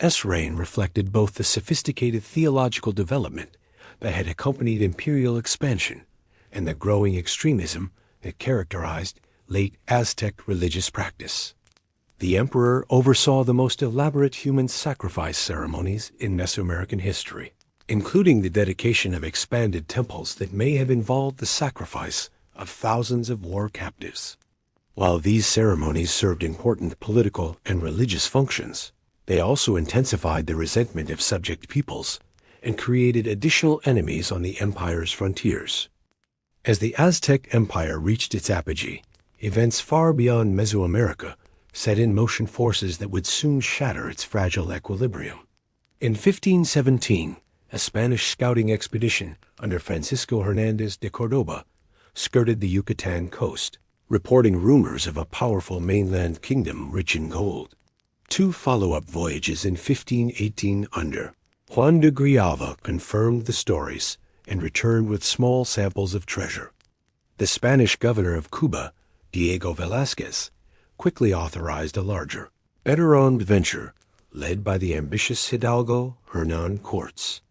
II's reign reflected both the sophisticated theological development that had accompanied imperial expansion and the growing extremism that characterized late Aztec religious practice. The emperor oversaw the most elaborate human sacrifice ceremonies in Mesoamerican history, including the dedication of expanded temples that may have involved the sacrifice of thousands of war captives. While these ceremonies served important political and religious functions, they also intensified the resentment of subject peoples and created additional enemies on the empire's frontiers. As the Aztec Empire reached its apogee, events far beyond Mesoamerica set in motion forces that would soon shatter its fragile equilibrium. In 1517, a Spanish scouting expedition under Francisco Hernandez de Cordoba skirted the Yucatan coast, reporting rumors of a powerful mainland kingdom rich in gold. Two follow-up voyages in 1518 under Juan de Grijalva confirmed the stories and returned with small samples of treasure. The Spanish governor of Cuba, Diego Velázquez, quickly authorized a larger, better-armed venture led by the ambitious hidalgo Hernán Cortés.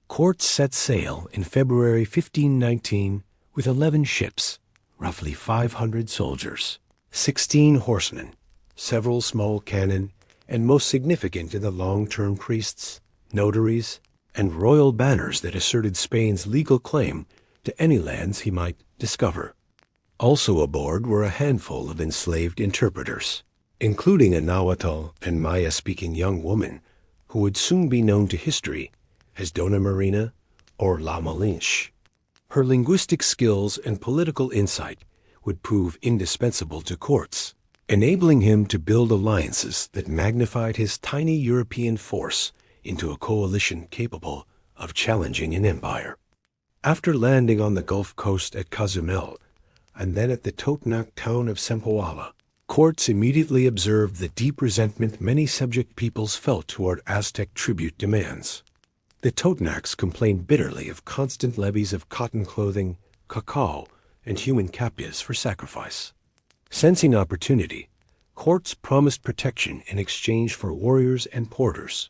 Cortés set sail in February 1519 with 11 ships, roughly 500 soldiers, 16 horsemen, several small cannon, and most significant in the long-term priests, notaries, and royal banners that asserted Spain's legal claim to any lands he might discover. Also aboard were a handful of enslaved interpreters, including a Nahuatl and Maya-speaking young woman who would soon be known to history as Dona Marina or La Malinche. Her linguistic skills and political insight would prove indispensable to Cortés, enabling him to build alliances that magnified his tiny European force into a coalition capable of challenging an empire. After landing on the Gulf Coast at Cozumel, and then at the Totonac town of Zempoala, Cortés immediately observed the deep resentment many subject peoples felt toward Aztec tribute demands. The Totonacs complained bitterly of constant levies of cotton clothing, cacao, and human captives for sacrifice. Sensing opportunity, Cortés promised protection in exchange for warriors and porters.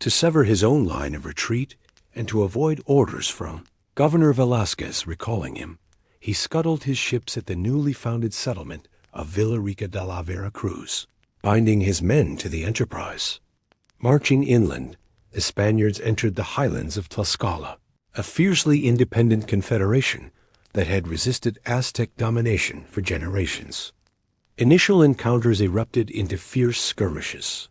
To sever his own line of retreat and to avoid orders from Governor Velázquez recalling him, he scuttled his ships at the newly founded settlement of Villarica de la Vera Cruz, binding his men to the enterprise. Marching inland, the Spaniards entered the highlands of Tlaxcala, a fiercely independent confederation that had resisted Aztec domination for generations. Initial encounters erupted into fierce skirmishes.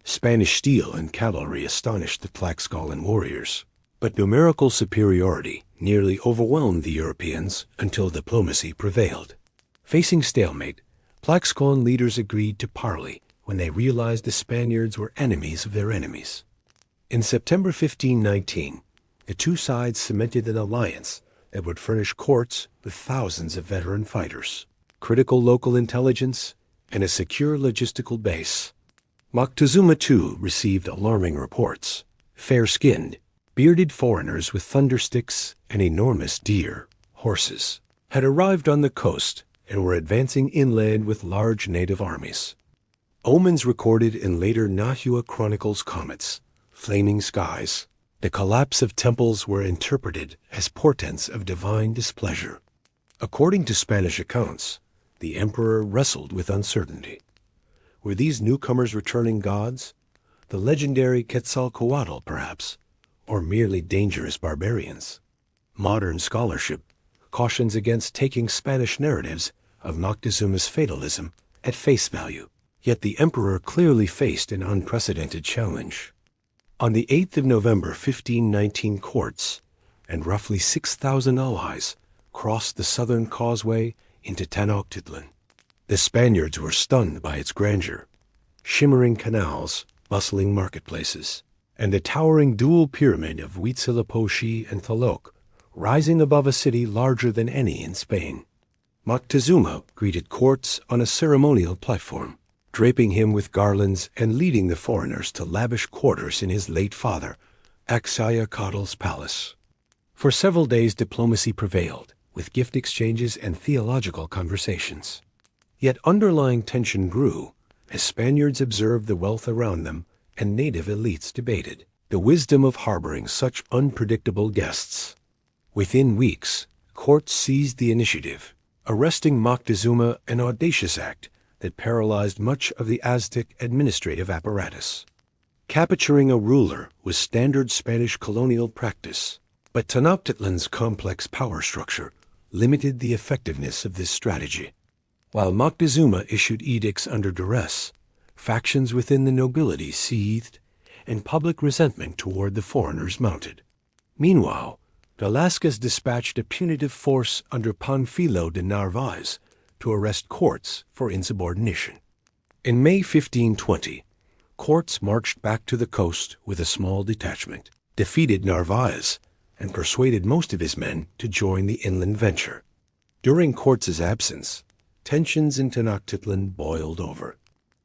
Spanish steel and cavalry astonished the Tlaxcalan warriors, but numerical superiority nearly overwhelmed the Europeans until diplomacy prevailed. Facing stalemate, Tlaxcalan leaders agreed to parley when they realized the Spaniards were enemies of their enemies. In September 1519, the two sides cemented an alliance that would furnish Cortés with thousands of veteran fighters, critical local intelligence, and a secure logistical base. Moctezuma II received alarming reports. Fair-skinned, bearded foreigners with thundersticks and enormous deer, horses, had arrived on the coast and were advancing inland with large native armies. Omens recorded in later Nahua chronicles comets, flaming skies. The collapse of temples were interpreted as portents of divine displeasure. According to Spanish accounts, the emperor wrestled with uncertainty. Were these newcomers returning gods? The legendary Quetzalcoatl, perhaps, or merely dangerous barbarians? Modern scholarship cautions against taking Spanish narratives of Moctezuma's fatalism at face value, yet the emperor clearly faced an unprecedented challenge. On the 8th of November 1519, Cortés and roughly 6,000 allies crossed the southern causeway into Tenochtitlan. The Spaniards were stunned by its grandeur, shimmering canals, bustling marketplaces, and the towering dual pyramid of Huitzilopochtli and Tlaloc, rising above a city larger than any in Spain. Moctezuma greeted Cortés on a ceremonial platform, draping him with garlands and leading the foreigners to lavish quarters in his late father, Axayacatl's palace. For several days diplomacy prevailed, with gift exchanges and theological conversations. Yet underlying tension grew as Spaniards observed the wealth around them and native elites debated the wisdom of harboring such unpredictable guests. Within weeks, Cortés seized the initiative, arresting Moctezuma, an audacious act that paralyzed much of the Aztec administrative apparatus. Capturing a ruler was standard Spanish colonial practice, but Tenochtitlan's complex power structure limited the effectiveness of this strategy. While Moctezuma issued edicts under duress, factions within the nobility seethed, and public resentment toward the foreigners mounted. Meanwhile, Velázquez dispatched a punitive force under Panfilo de Narváez to arrest Cortés for insubordination. In May 1520, Cortés marched back to the coast with a small detachment, defeated Narváez, and persuaded most of his men to join the inland venture. During Cortés's absence, tensions in Tenochtitlan boiled over.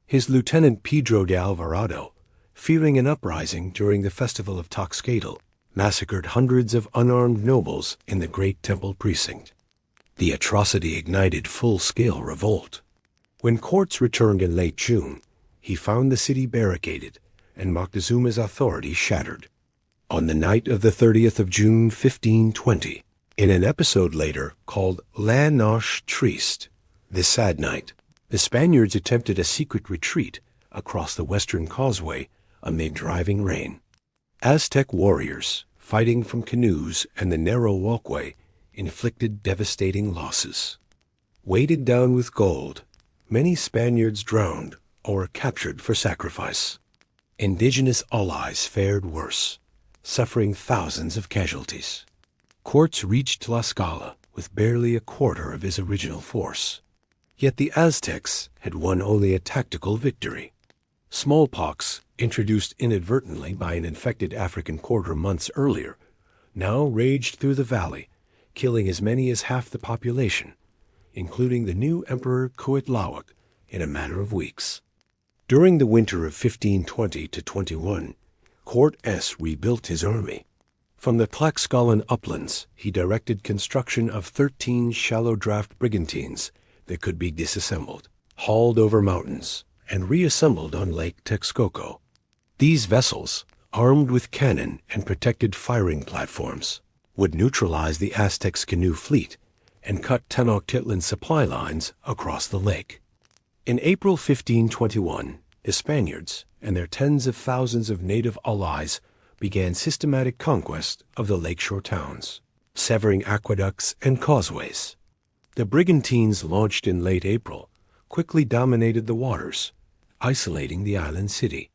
His lieutenant Pedro de Alvarado, fearing an uprising during the festival of Toxcatl, massacred hundreds of unarmed nobles in the great temple precinct. The atrocity ignited full-scale revolt. When Cortés returned in late June, he found the city barricaded and Moctezuma's authority shattered. On the night of the 30th of June 1520, in an episode later called La Noche Triste, the Sad Night, the Spaniards attempted a secret retreat across the western causeway amid driving rain. Aztec warriors, fighting from canoes and the narrow walkway, inflicted devastating losses. Weighted down with gold, many Spaniards drowned or were captured for sacrifice. Indigenous allies fared worse, suffering thousands of casualties. Cortés reached Tlaxcala with barely a quarter of his original force. Yet the Aztecs had won only a tactical victory. Smallpox, introduced inadvertently by an infected African quarter months earlier, now raged through the valley, killing as many as half the population, including the new Emperor Huitzilopochtli, in a matter of weeks. During the winter of 1520-21, Cortés rebuilt his army. From the Tlaxcalan uplands, he directed construction of 13 shallow draft brigantines that could be disassembled, hauled over mountains, and reassembled on Lake Texcoco. These vessels, armed with cannon and protected firing platforms, would neutralize the Aztecs' canoe fleet and cut Tenochtitlan's supply lines across the lake. In April 1521, the Spaniards and their tens of thousands of native allies began systematic conquest of the lakeshore towns, severing aqueducts and causeways. The brigantines launched in late April quickly dominated the waters, isolating the island city.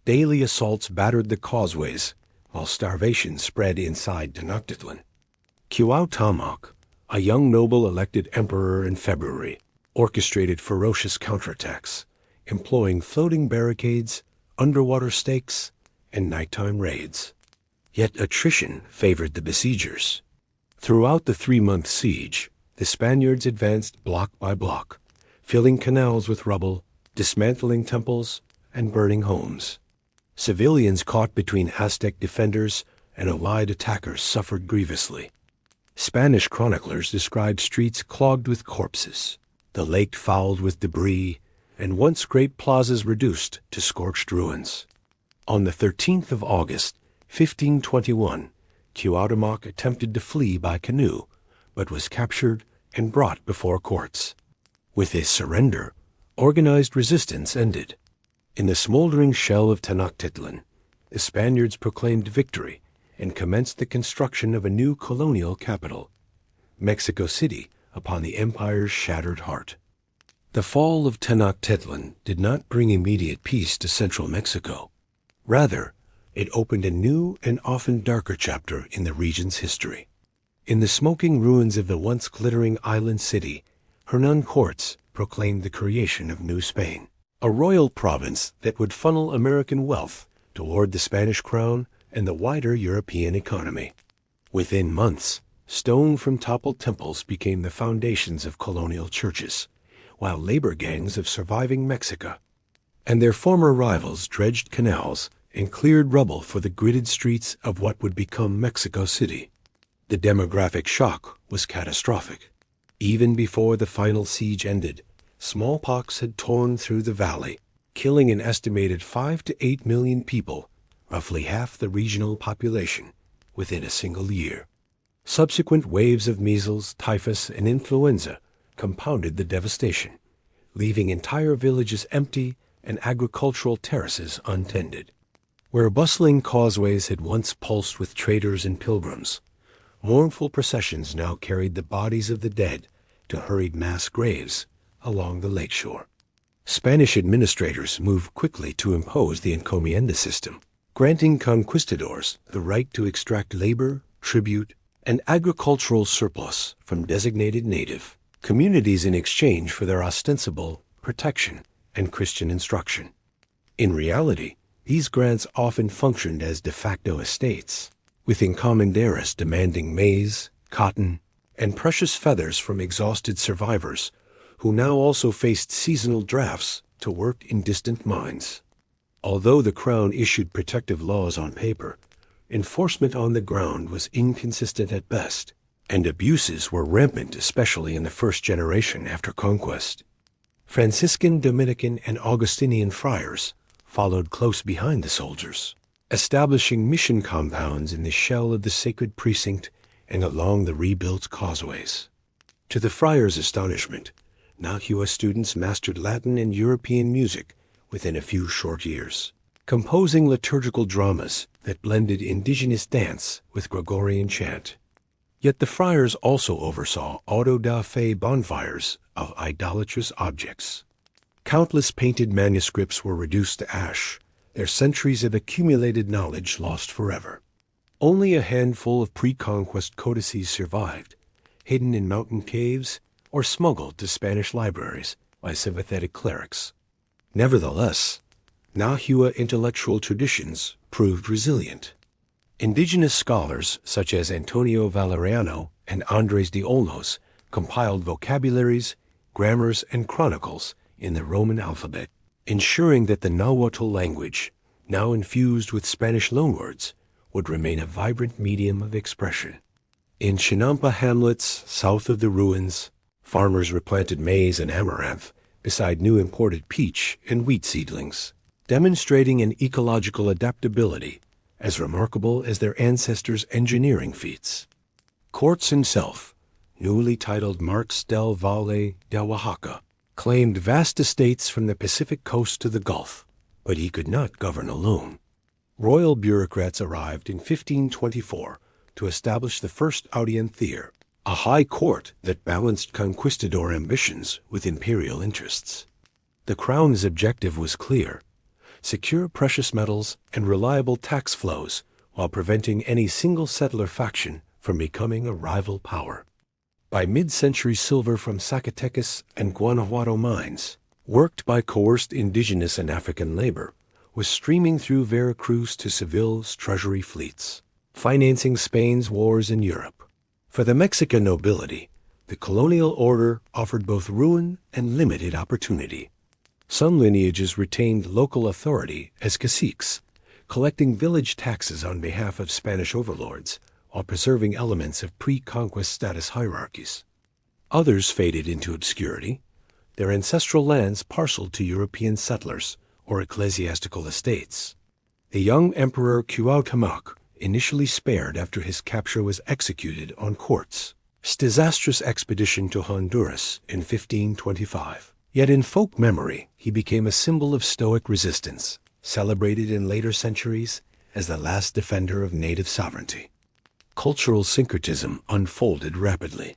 Daily assaults battered the causeways, while starvation spread inside Tenochtitlan. Cuauhtémoc, a young noble elected emperor in February, orchestrated ferocious counterattacks, employing floating barricades, underwater stakes, and nighttime raids. Yet attrition favored the besiegers. Throughout the 3-month siege, the Spaniards advanced block by block, filling canals with rubble, dismantling temples, and burning homes. Civilians caught between Aztec defenders and allied attackers suffered grievously. Spanish chroniclers described streets clogged with corpses, the lake fouled with debris, and once great plazas reduced to scorched ruins. On the 13th of August, 1521, Cuauhtémoc attempted to flee by canoe, but was captured and brought before courts. With his surrender, organized resistance ended. In the smoldering shell of Tenochtitlan, the Spaniards proclaimed victory and commenced the construction of a new colonial capital, Mexico City, upon the empire's shattered heart. The fall of Tenochtitlan did not bring immediate peace to central Mexico. Rather, it opened a new and often darker chapter in the region's history. In the smoking ruins of the once glittering island city, Hernán Cortés proclaimed the creation of New Spain, a royal province that would funnel American wealth toward the Spanish crown and the wider European economy. Within months, stone from toppled temples became the foundations of colonial churches, while labor gangs of surviving Mexico and their former rivals dredged canals and cleared rubble for the gridded streets of what would become Mexico City. The demographic shock was catastrophic. Even before the final siege ended, smallpox had torn through the valley, killing an estimated 5 to 8 million people, roughly half the regional population, within a single year. Subsequent waves of measles, typhus, and influenza compounded the devastation, leaving entire villages empty and agricultural terraces untended. Where bustling causeways had once pulsed with traders and pilgrims, mournful processions now carried the bodies of the dead to hurried mass graves along the lakeshore. Spanish administrators moved quickly to impose the encomienda system, granting conquistadors the right to extract labor, tribute, and agricultural surplus from designated native communities in exchange for their ostensible protection and Christian instruction. In reality, these grants often functioned as de facto estates, with encomenderos demanding maize, cotton, and precious feathers from exhausted survivors who now also faced seasonal drafts to work in distant mines. Although the Crown issued protective laws on paper, enforcement on the ground was inconsistent at best, and abuses were rampant, especially in the first generation after conquest. Franciscan, Dominican, and Augustinian friars followed close behind the soldiers, establishing mission compounds in the shell of the sacred precinct and along the rebuilt causeways. To the friars' astonishment, Nahua students mastered Latin and European music within a few short years. composing liturgical dramas that blended indigenous dance with Gregorian chant. Yet the friars also oversaw auto-da-fe bonfires of idolatrous objects. Countless painted manuscripts were reduced to ash, their centuries of accumulated knowledge lost forever. Only a handful of pre-conquest codices survived, hidden in mountain caves or smuggled to Spanish libraries by sympathetic clerics. Nevertheless, Nahua intellectual traditions proved resilient. Indigenous scholars such as Antonio Valeriano and Andres de Olmos compiled vocabularies, grammars, and chronicles in the Roman alphabet, ensuring that the Nahuatl language, now infused with Spanish loanwords, would remain a vibrant medium of expression. In chinampa hamlets south of the ruins, farmers replanted maize and amaranth beside new imported peach and wheat seedlings, demonstrating an ecological adaptability as remarkable as their ancestors' engineering feats. Cortés himself, newly titled Marques del Valle de Oaxaca, claimed vast estates from the Pacific coast to the Gulf, but he could not govern alone. Royal bureaucrats arrived in 1524 to establish the first audiencia, a high court that balanced conquistador ambitions with imperial interests. The crown's objective was clear: secure precious metals and reliable tax flows while preventing any single settler faction from becoming a rival power. By mid-century, silver from Zacatecas and Guanajuato mines, worked by coerced indigenous and African labor, was streaming through Veracruz to Seville's treasury fleets, financing Spain's wars in Europe. For the Mexican nobility, the colonial order offered both ruin and limited opportunity. Some lineages retained local authority as caciques, collecting village taxes on behalf of Spanish overlords while preserving elements of pre-conquest status hierarchies. Others faded into obscurity, their ancestral lands parceled to European settlers or ecclesiastical estates. The young Emperor Cuauhtémoc, initially spared after his capture, was executed on Cortés' disastrous expedition to Honduras in 1525. Yet in folk memory, he became a symbol of stoic resistance, celebrated in later centuries as the last defender of native sovereignty. Cultural syncretism unfolded rapidly.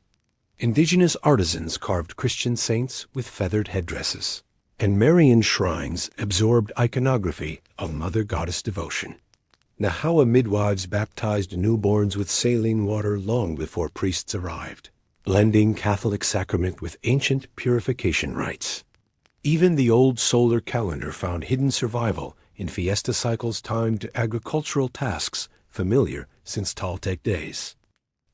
Indigenous artisans carved Christian saints with feathered headdresses, and Marian shrines absorbed iconography of mother goddess devotion. Nahua midwives baptized newborns with saline water long before priests arrived, blending Catholic sacrament with ancient purification rites. Even the old solar calendar found hidden survival in fiesta cycles timed to agricultural tasks familiar since Toltec days.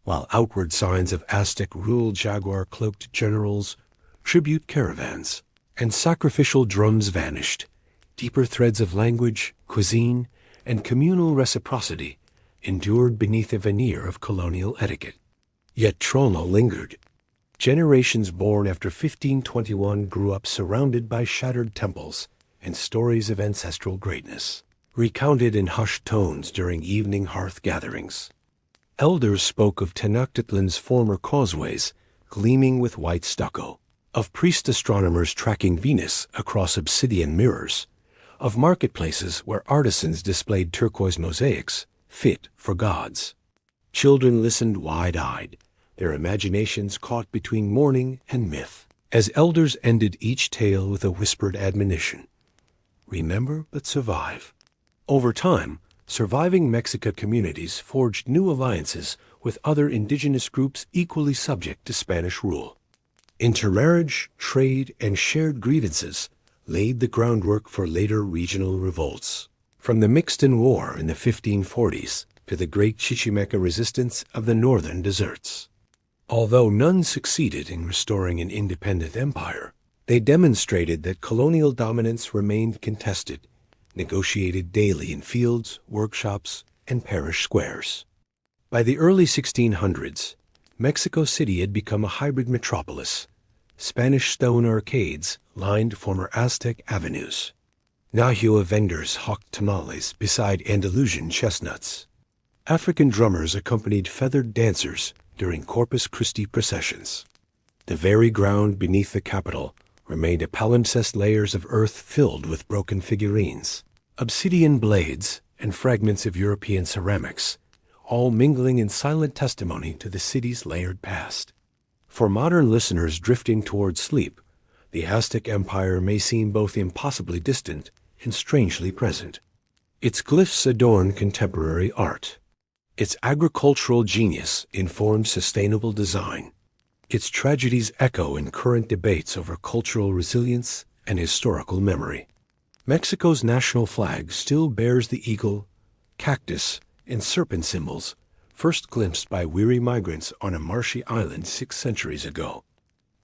While outward signs of Aztec rule, jaguar-cloaked generals, tribute caravans, and sacrificial drums vanished, deeper threads of language, cuisine, and communal reciprocity endured beneath a veneer of colonial etiquette. Yet trauma lingered. Generations born after 1521 grew up surrounded by shattered temples and stories of ancestral greatness, recounted in hushed tones during evening hearth gatherings. Elders spoke of Tenochtitlan's former causeways gleaming with white stucco, of priest astronomers tracking Venus across obsidian mirrors, of marketplaces where artisans displayed turquoise mosaics fit for gods. Children listened wide-eyed, their imaginations caught between mourning and myth, as elders ended each tale with a whispered admonition: remember but survive. Over time, surviving Mexica communities forged new alliances with other indigenous groups equally subject to Spanish rule. Intermarriage, trade, and shared grievances laid the groundwork for later regional revolts, from the Mixton War in the 1540s to the Great Chichimeca resistance of the northern deserts. Although none succeeded in restoring an independent empire, they demonstrated that colonial dominance remained contested, negotiated daily in fields, workshops, and parish squares. By the early 1600s, Mexico City had become a hybrid metropolis. Spanish stone arcades lined former Aztec avenues. Nahua vendors hawked tamales beside Andalusian chestnuts. African drummers accompanied feathered dancers during Corpus Christi processions. The very ground beneath the capital remained a palimpsest layers of earth filled with broken figurines, obsidian blades, and fragments of European ceramics, all mingling in silent testimony to the city's layered past. For modern listeners drifting toward sleep, the Aztec Empire may seem both impossibly distant and strangely present. Its glyphs adorn contemporary art. Its agricultural genius informed sustainable design. Its tragedies echo in current debates over cultural resilience and historical memory. Mexico's national flag still bears the eagle, cactus, and serpent symbols, first glimpsed by weary migrants on a marshy island 6 centuries ago.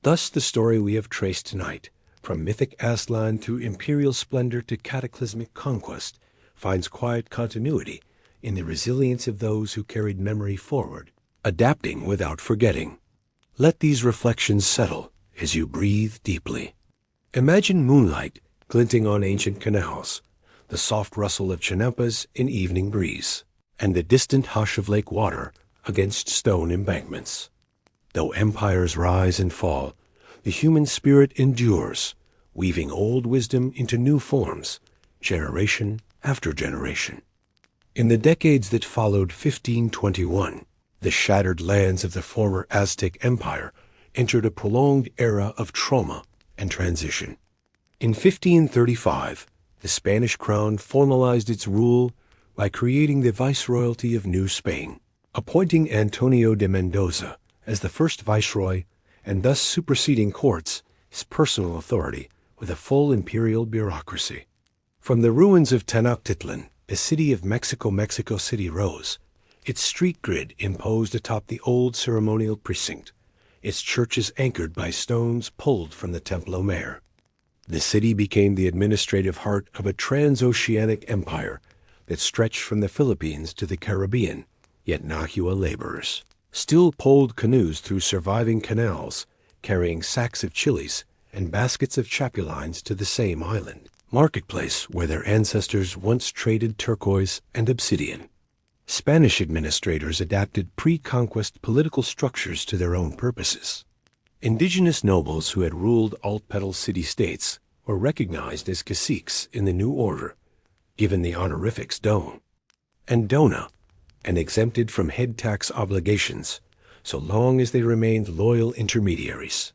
Thus the story we have traced tonight, from mythic Aztlan through imperial splendor to cataclysmic conquest, finds quiet continuity in the resilience of those who carried memory forward, adapting without forgetting. Let these reflections settle as you breathe deeply. Imagine moonlight glinting on ancient canals, the soft rustle of chinampas in evening breeze, and the distant hush of lake water against stone embankments. Though empires rise and fall, the human spirit endures, weaving old wisdom into new forms, generation after generation. In the decades that followed 1521, the shattered lands of the former Aztec Empire entered a prolonged era of trauma and transition. In 1535, the Spanish crown formalized its rule by creating the Viceroyalty of New Spain, appointing Antonio de Mendoza as the first viceroy and thus superseding courts, his personal authority, with a full imperial bureaucracy. From the ruins of Tenochtitlan, the city of Mexico City rose, its street grid imposed atop the old ceremonial precinct, its churches anchored by stones pulled from the Templo Mayor. The city became the administrative heart of a transoceanic empire that stretched from the Philippines to the Caribbean, yet Nahua laborers still poled canoes through surviving canals, carrying sacks of chilies and baskets of chapulines to the same island, marketplace where their ancestors once traded turquoise and obsidian. Spanish administrators adapted pre-conquest political structures to their own purposes. Indigenous nobles who had ruled alt-pedal city-states were recognized as caciques in the new order, given the honorifics don and dona, and exempted from head tax obligations so long as they remained loyal intermediaries.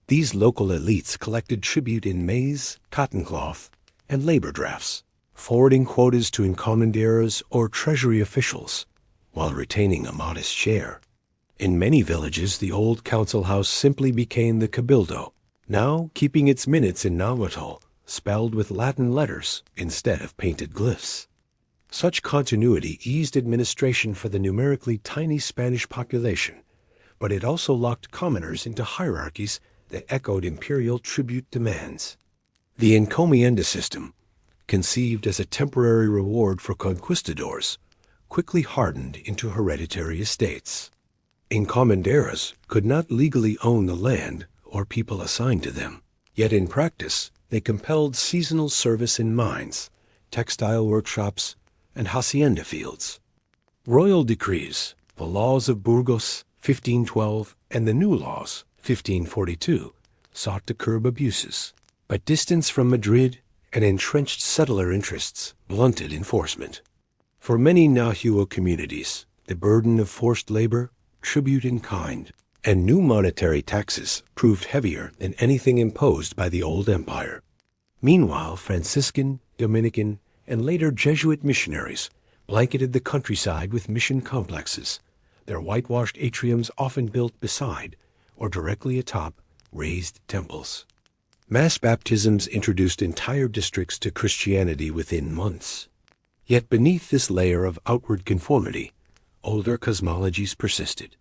These local elites collected tribute in maize, cotton cloth, and labor drafts, forwarding quotas to encomendeiros or treasury officials, while retaining a modest share. In many villages, the old council house simply became the cabildo, now keeping its minutes in Nahuatl, spelled with Latin letters instead of painted glyphs. Such continuity eased administration for the numerically tiny Spanish population, but it also locked commoners into hierarchies that echoed imperial tribute demands. The encomienda system, conceived as a temporary reward for conquistadors, quickly hardened into hereditary estates. Encomenderos could not legally own the land or people assigned to them, yet in practice they compelled seasonal service in mines, textile workshops, and hacienda fields. Royal decrees, the laws of Burgos 1512 and the new laws 1542, sought to curb abuses, but distance from Madrid and entrenched settler interests blunted enforcement. For many Nahua communities, the burden of forced labor, tribute in kind, and new monetary taxes proved heavier than anything imposed by the old empire. Meanwhile, Franciscan, Dominican, and later Jesuit missionaries blanketed the countryside with mission complexes, their whitewashed atriums often built beside or directly atop raised temples. Mass baptisms introduced entire districts to Christianity within months. Yet beneath this layer of outward conformity, older cosmologies persisted.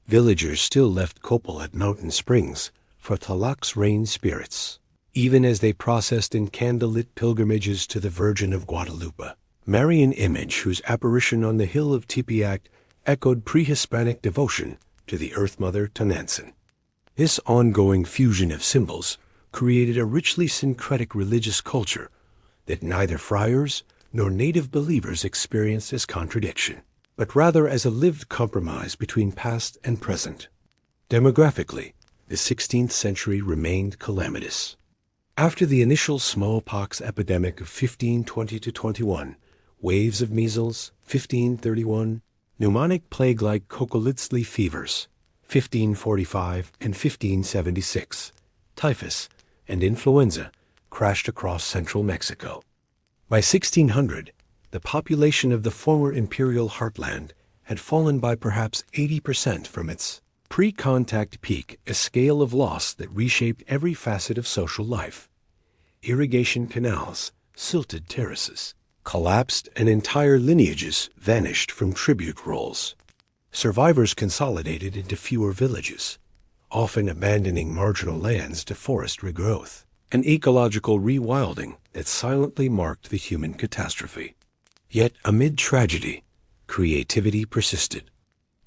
Villagers still left copal at mountain springs for Tlaloc's rain spirits, even as they processed in candlelit pilgrimages to the Virgin of Guadalupe, Marian image whose apparition on the hill of Tepeac echoed pre-Hispanic devotion to the Earth Mother Tonantzin. This ongoing fusion of symbols created a richly syncretic religious culture that neither friars nor native believers experienced as contradiction, but rather as a lived compromise between past and present. Demographically, the 16th century remained calamitous. After the initial smallpox epidemic of 1520-21, waves of measles, 1531, pneumonic plague-like Kokoliztli fevers, 1545 and 1576, typhus, and influenza crashed across central Mexico. By 1600, the population of the former imperial heartland had fallen by perhaps 80% from its pre-contact peak, a scale of loss that reshaped every facet of social life. Irrigation canals, silted terraces, collapsed, and entire lineages vanished from tribute rolls. Survivors consolidated into fewer villages, often abandoning marginal lands to forest regrowth, an ecological rewilding that silently marked the human catastrophe. Yet amid tragedy, creativity persisted.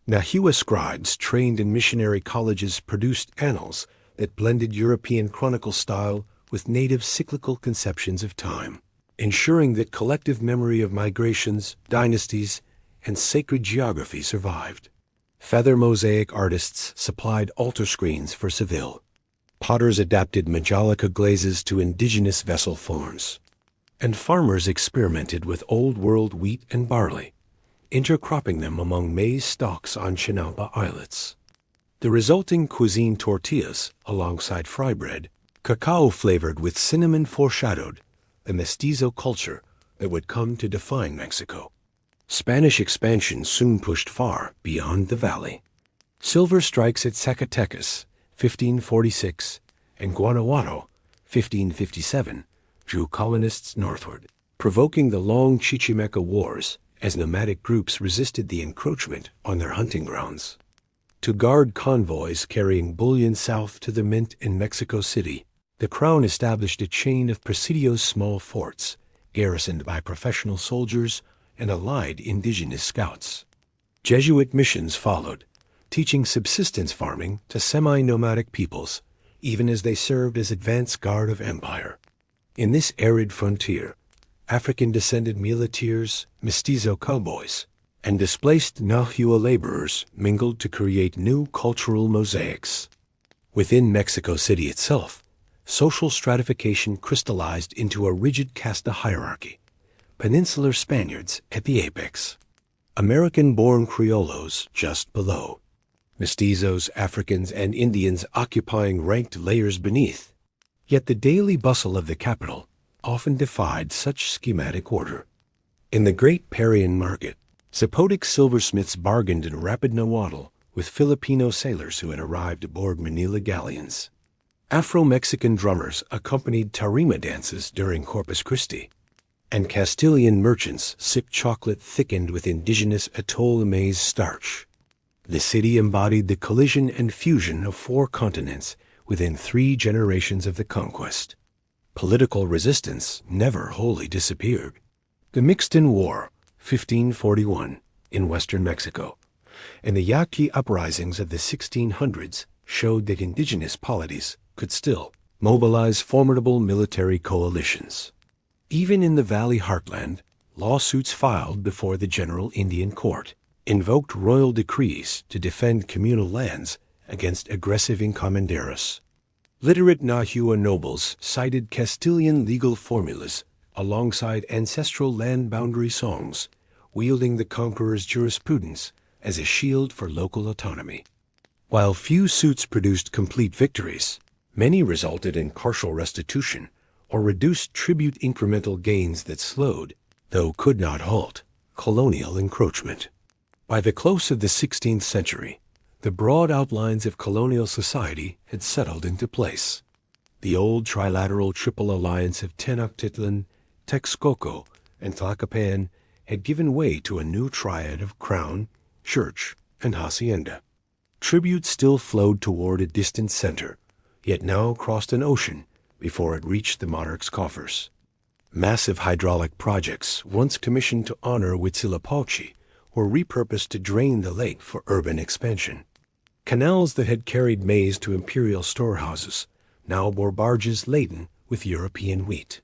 Nahua scribes trained in missionary colleges produced annals that blended European chronicle style with native cyclical conceptions of time, ensuring that collective memory of migrations, dynasties, and sacred geography survived. Feather mosaic artists supplied altar screens for Seville. Potters adapted majolica glazes to indigenous vessel forms. And farmers experimented with Old World wheat and barley, intercropping them among maize stalks on chinampa islets. The resulting cuisine tortillas, alongside fry bread, cacao flavored with cinnamon foreshadowed the mestizo culture that would come to define Mexico. Spanish expansion soon pushed far beyond the valley. Silver strikes at Zacatecas, 1546, and Guanajuato, 1557, drew colonists northward, provoking the long Chichimeca Wars as nomadic groups resisted the encroachment on their hunting grounds. To guard convoys carrying bullion south to the mint in Mexico City, the crown established a chain of presidios, small forts, garrisoned by professional soldiers and allied indigenous scouts. Jesuit missions followed, teaching subsistence farming to semi-nomadic peoples, even as they served as advance guard of empire. In this arid frontier, African-descended muleteers, mestizo cowboys, and displaced Nahua laborers mingled to create new cultural mosaics. Within Mexico City itself, social stratification crystallized into a rigid casta hierarchy. Peninsular Spaniards at the apex, American-born Criollos just below, mestizos, Africans, and Indians occupying ranked layers beneath. Yet the daily bustle of the capital often defied such schematic order. In the great Parian market, Zapotic silversmiths bargained in rapid nahuatl with Filipino sailors who had arrived aboard Manila galleons. Afro-Mexican drummers accompanied tarima dances during Corpus Christi, and Castilian merchants sipped chocolate thickened with indigenous atoll maize starch. The city embodied the collision and fusion of 4 continents within 3 generations of the conquest. Political resistance never wholly disappeared. The Mixtin War, 1541, in western Mexico, and the Yaqui uprisings of the 1600s showed that indigenous polities could still mobilize formidable military coalitions. Even in the Valley heartland, lawsuits filed before the General Indian Court invoked royal decrees to defend communal lands against aggressive encomenderos. Literate Nahua nobles cited Castilian legal formulas alongside ancestral land boundary songs, wielding the conqueror's jurisprudence as a shield for local autonomy. While few suits produced complete victories, many resulted in partial restitution or reduced tribute incremental gains that slowed, though could not halt, colonial encroachment. By the close of the 16th century, the broad outlines of colonial society had settled into place. The old trilateral triple alliance of Tenochtitlan, Texcoco, and Tlacopan had given way to a new triad of crown, church, and hacienda. Tribute still flowed toward a distant center, yet now crossed an ocean before it reached the monarch's coffers. Massive hydraulic projects, once commissioned to honor Huitzilopochtli, were repurposed to drain the lake for urban expansion. Canals that had carried maize to imperial storehouses now bore barges laden with European wheat.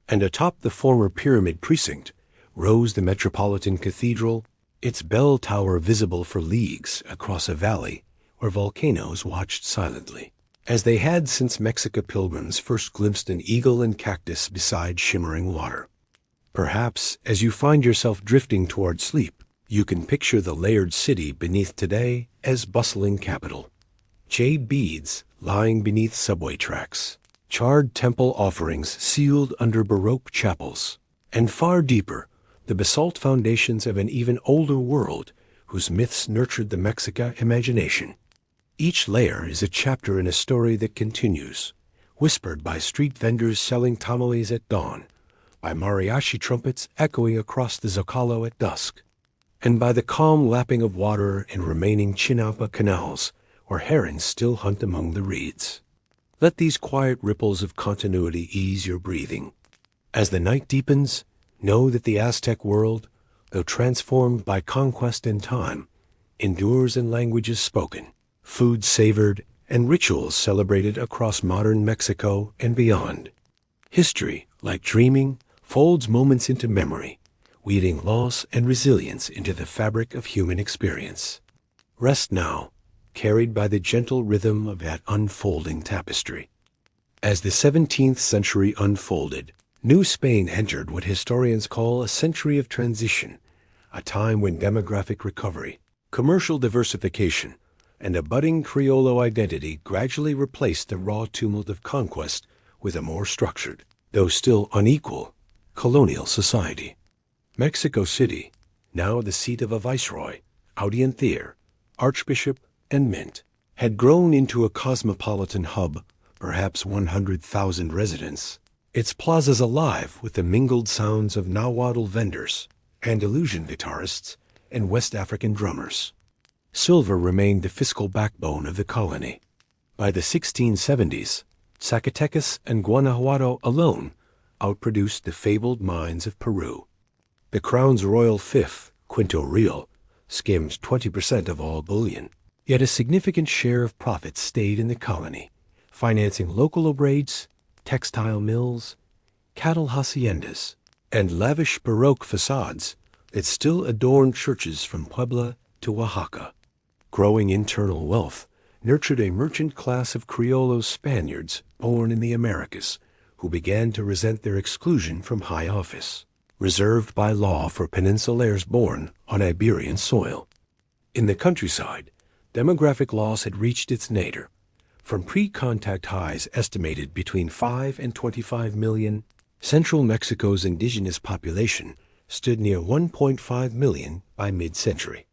And atop the former pyramid precinct rose the metropolitan cathedral, its bell tower visible for leagues across a valley where volcanoes watched silently. as they had since Mexica pilgrims first glimpsed an eagle and cactus beside shimmering water. Perhaps, as you find yourself drifting toward sleep, you can picture the layered city beneath today as bustling capital. Jade beads lying beneath subway tracks, charred temple offerings sealed under Baroque chapels, and far deeper, the basalt foundations of an even older world whose myths nurtured the Mexica imagination. Each layer is a chapter in a story that continues, whispered by street vendors selling tamales at dawn, by mariachi trumpets echoing across the Zocalo at dusk, and by the calm lapping of water in remaining chinampa canals where herons still hunt among the reeds. Let these quiet ripples of continuity ease your breathing. As the night deepens, know that the Aztec world, though transformed by conquest and time, endures in languages spoken, food savored, and rituals celebrated across modern Mexico and beyond. History, like dreaming, folds moments into memory, weaving loss and resilience into the fabric of human experience. Rest now, carried by the gentle rhythm of that unfolding tapestry. As the 17th century unfolded, New Spain entered what historians call a century of transition, a time when demographic recovery, commercial diversification, and a budding Criollo identity gradually replaced the raw tumult of conquest with a more structured, though still unequal, colonial society. Mexico City, now the seat of a viceroy, audiencier, archbishop, and mint, had grown into a cosmopolitan hub, perhaps 100,000 residents, its plazas alive with the mingled sounds of Nahuatl vendors, Andalusian guitarists, and West African drummers. Silver remained the fiscal backbone of the colony. By the 1670s, Zacatecas and Guanajuato alone outproduced the fabled mines of Peru. The crown's royal fief, quinto real, skimmed 20% of all bullion, yet a significant share of profits stayed in the colony, financing local obrades, textile mills, cattle haciendas, and lavish Baroque facades that still adorn churches from Puebla to Oaxaca. Growing internal wealth nurtured a merchant class of Criollo Spaniards born in the Americas, who began to resent their exclusion from high office, reserved by law for peninsulares born on Iberian soil. In the countryside, demographic loss had reached its nadir. From pre-contact highs estimated between 5 and 25 million, central Mexico's indigenous population stood near 1.5 million by mid-century.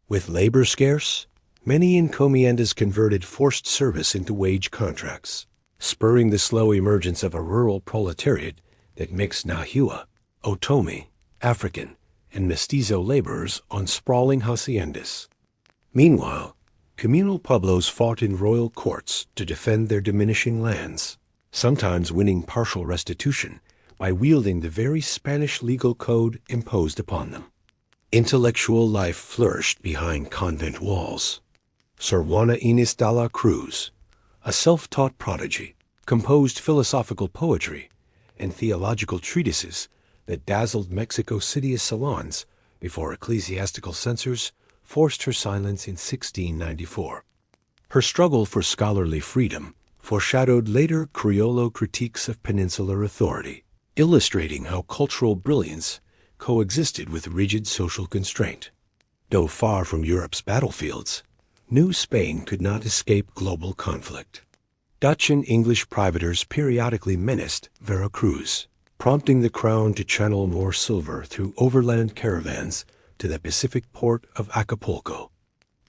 With labor scarce, many encomiendas converted forced service into wage contracts, spurring the slow emergence of a rural proletariat that mixed Nahua, Otomi, African, and mestizo laborers on sprawling haciendas. Meanwhile, communal pueblos fought in royal courts to defend their diminishing lands, sometimes winning partial restitution by wielding the very Spanish legal code imposed upon them. Intellectual life flourished behind convent walls. Sor Juana Inés de la Cruz, a self-taught prodigy, composed philosophical poetry and theological treatises that dazzled Mexico City's salons before ecclesiastical censors forced her silence in 1694. Her struggle for scholarly freedom foreshadowed later Criollo critiques of peninsular authority, illustrating how cultural brilliance coexisted with rigid social constraint. Though far from Europe's battlefields, New Spain could not escape global conflict. Dutch and English privateers periodically menaced Veracruz, prompting the crown to channel more silver through overland caravans to the Pacific port of Acapulco,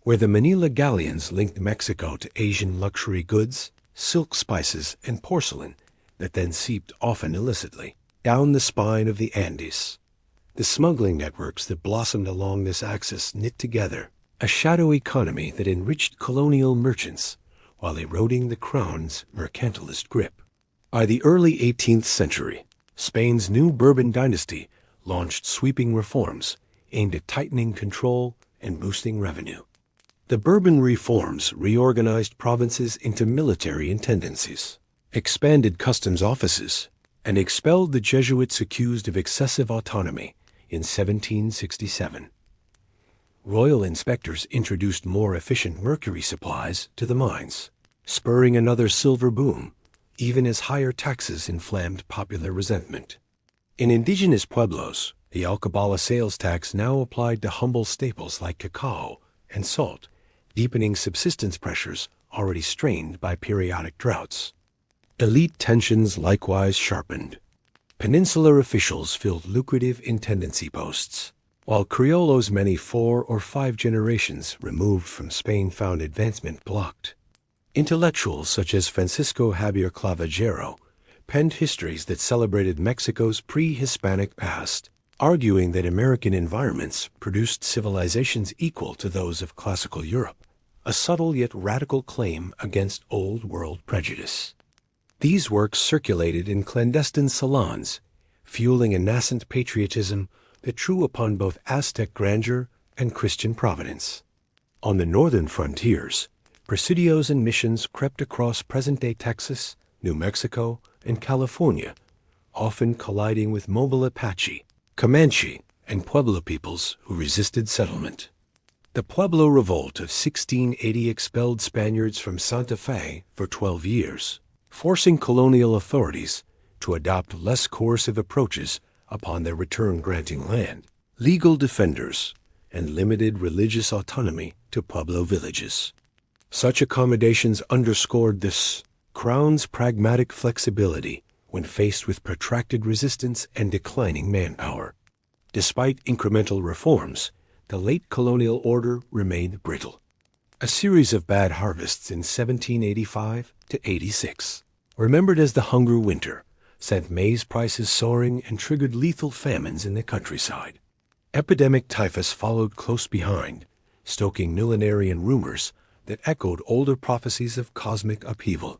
where the Manila galleons linked Mexico to Asian luxury goods, silk spices, and porcelain that then seeped, often illicitly, down the spine of the Andes. The smuggling networks that blossomed along this axis knit together a shadow economy that enriched colonial merchants while eroding the crown's mercantilist grip. By the early 18th century, Spain's new Bourbon dynasty launched sweeping reforms aimed at tightening control and boosting revenue. The Bourbon reforms reorganized provinces into military intendancies, expanded customs offices, and expelled the Jesuits accused of excessive autonomy in 1767. Royal inspectors introduced more efficient mercury supplies to the mines, spurring another silver boom, even as higher taxes inflamed popular resentment. In indigenous pueblos, the alcabala sales tax now applied to humble staples like cacao and salt, deepening subsistence pressures already strained by periodic droughts. Elite tensions likewise sharpened. Peninsular officials filled lucrative intendancy posts, while criollos many 4 or 5 generations removed from Spain found advancement blocked. Intellectuals such as Francisco Javier Clavijero penned histories that celebrated Mexico's pre-Hispanic past, arguing that American environments produced civilizations equal to those of classical Europe, a subtle yet radical claim against Old World prejudice. These works circulated in clandestine salons, fueling a nascent patriotism that drew upon both Aztec grandeur and Christian providence. On the northern frontiers, presidios and missions crept across present-day Texas, New Mexico, and California, often colliding with mobile Apache, Comanche, and Pueblo peoples who resisted settlement. The Pueblo Revolt of 1680 expelled Spaniards from Santa Fe for 12 years, forcing colonial authorities to adopt less coercive approaches upon their return, granting land, legal defenders, and limited religious autonomy to Pueblo villages. Such accommodations underscored this Crown's pragmatic flexibility when faced with protracted resistance and declining manpower. Despite incremental reforms, the late colonial order remained brittle. A series of bad harvests in 1785 to 86, remembered as the Hunger Winter, sent maize prices soaring and triggered lethal famines in the countryside. Epidemic typhus followed close behind, stoking millenarian rumors that echoed older prophecies of cosmic upheaval.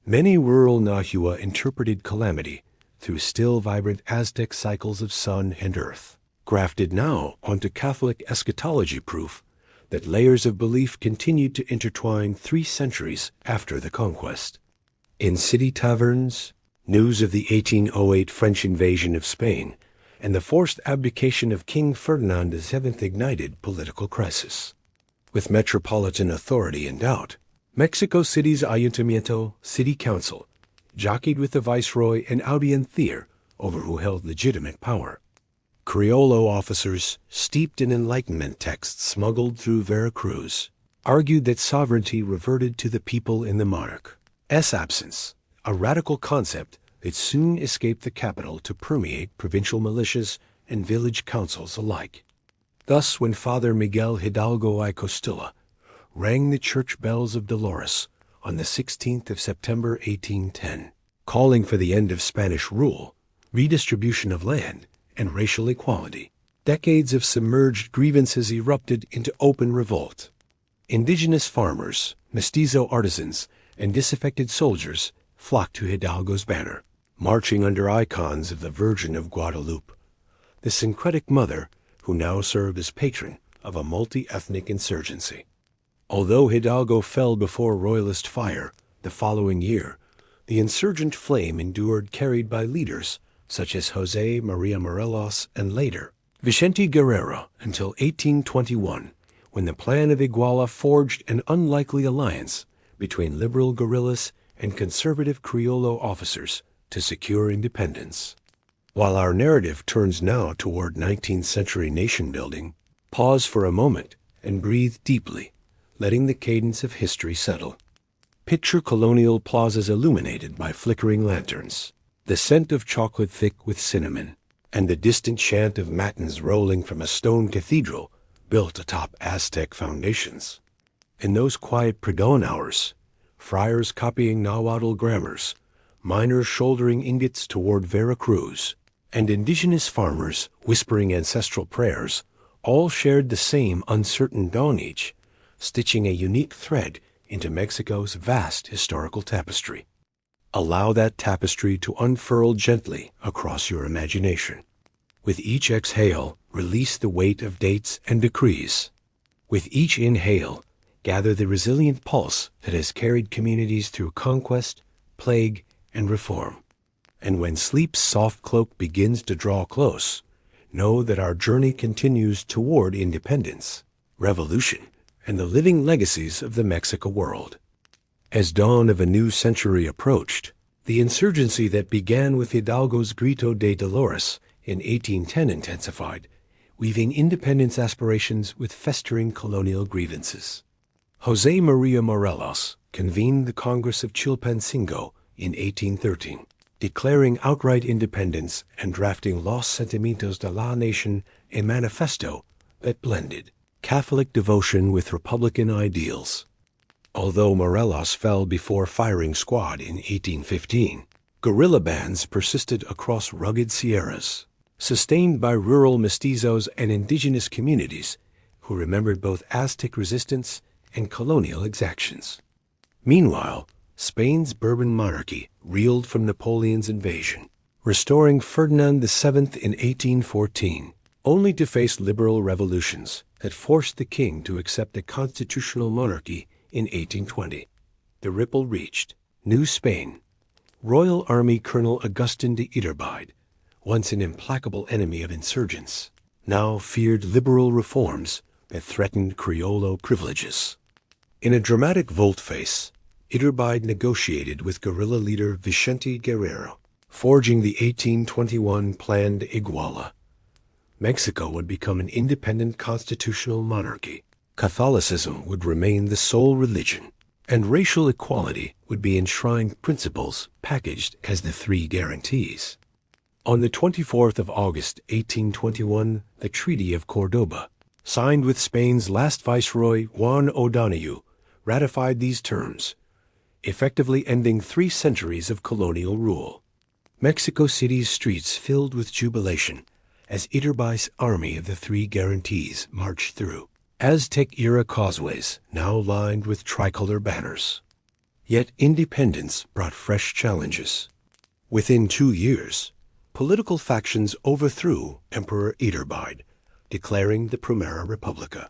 Many rural Nahua interpreted calamity through still vibrant Aztec cycles of sun and earth, grafted now onto Catholic eschatology proof that layers of belief continued to intertwine 3 centuries after the conquest. In city taverns, news of the 1808 French invasion of Spain and the forced abdication of King Ferdinand VII ignited political crisis. With metropolitan authority in doubt, Mexico City's Ayuntamiento City Council jockeyed with the viceroy and audiencia over who held legitimate power. Criollo officers, steeped in Enlightenment texts smuggled through Veracruz, argued that sovereignty reverted to the people in the monarch's absence, a radical concept that soon escaped the capital to permeate provincial militias and village councils alike. Thus, when Father Miguel Hidalgo y Costilla rang the church bells of Dolores on the 16th of September 1810, calling for the end of Spanish rule, redistribution of land, and racial equality, decades of submerged grievances erupted into open revolt. Indigenous farmers, mestizo artisans, and disaffected soldiers flocked to Hidalgo's banner, marching under icons of the Virgin of Guadalupe, the syncretic mother who now served as patron of a multi-ethnic insurgency. Although Hidalgo fell before royalist fire the following year, the insurgent flame endured, carried by leaders such as José María Morelos and later Vicente Guerrero until 1821, when the Plan of Iguala forged an unlikely alliance between liberal guerrillas and conservative Criollo officers to secure independence. While our narrative turns now toward 19th century nation building, pause for a moment and breathe deeply, letting the cadence of history settle. Picture colonial plazas illuminated by flickering lanterns, the scent of chocolate thick with cinnamon, and the distant chant of matins rolling from a stone cathedral built atop Aztec foundations. In those quiet pre-dawn hours, friars copying Nahuatl grammars, miners shouldering ingots toward Veracruz, and indigenous farmers whispering ancestral prayers all shared the same uncertain dawn age, stitching a unique thread into Mexico's vast historical tapestry. Allow that tapestry to unfurl gently across your imagination. With each exhale, release the weight of dates and decrees. With each inhale, gather the resilient pulse that has carried communities through conquest, plague, and reform. And when sleep's soft cloak begins to draw close, know that our journey continues toward independence, revolution, and the living legacies of the Mexico world. As dawn of a new century approached, the insurgency that began with Hidalgo's Grito de Dolores in 1810 intensified, weaving independence aspirations with festering colonial grievances. José María Morelos convened the Congress of Chilpancingo in 1813, declaring outright independence and drafting Los Sentimientos de la Nación, a manifesto that blended Catholic devotion with Republican ideals. Although Morelos fell before firing squad in 1815, guerrilla bands persisted across rugged sierras, sustained by rural mestizos and indigenous communities who remembered both Aztec resistance and colonial exactions. Meanwhile, Spain's Bourbon monarchy reeled from Napoleon's invasion, restoring Ferdinand VII in 1814, only to face liberal revolutions that forced the king to accept a constitutional monarchy in 1820. The ripple reached New Spain. Royal Army Colonel Agustin de Iturbide, once an implacable enemy of insurgents, now feared liberal reforms that threatened Criollo privileges. In a dramatic volte-face, Iturbide negotiated with guerrilla leader Vicente Guerrero, forging the 1821 planned Iguala. Mexico would become an independent constitutional monarchy. Catholicism would remain the sole religion, and racial equality would be enshrined principles packaged as the Three Guarantees. On the 24th of August, 1821, the Treaty of Cordoba, signed with Spain's last viceroy Juan O'Donoghue, ratified these terms, effectively ending 3 centuries of colonial rule. Mexico City's streets filled with jubilation as Iturbide's army of the Three Guarantees marched through Aztec-era causeways now lined with tricolor banners. Yet independence brought fresh challenges. Within 2 years, political factions overthrew Emperor Iturbide, declaring the Primera República.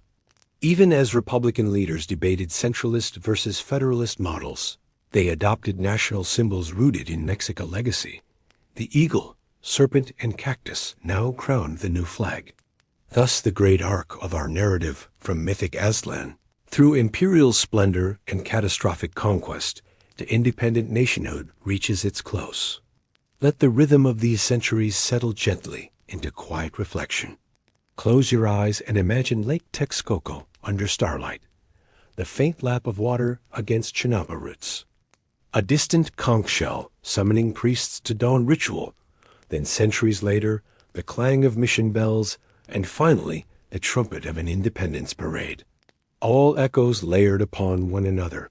Even as Republican leaders debated centralist versus federalist models, they adopted national symbols rooted in Mexican legacy. The eagle, serpent, and cactus now crowned the new flag. Thus the great arc of our narrative from mythic Aztlan, through imperial splendor and catastrophic conquest, to independent nationhood reaches its close. Let the rhythm of these centuries settle gently into quiet reflection. Close your eyes and imagine Lake Texcoco under starlight, the faint lap of water against chinampa roots. A distant conch shell summoning priests to dawn ritual, then centuries later, the clang of mission bells, and finally, the trumpet of an independence parade. All echoes layered upon one another,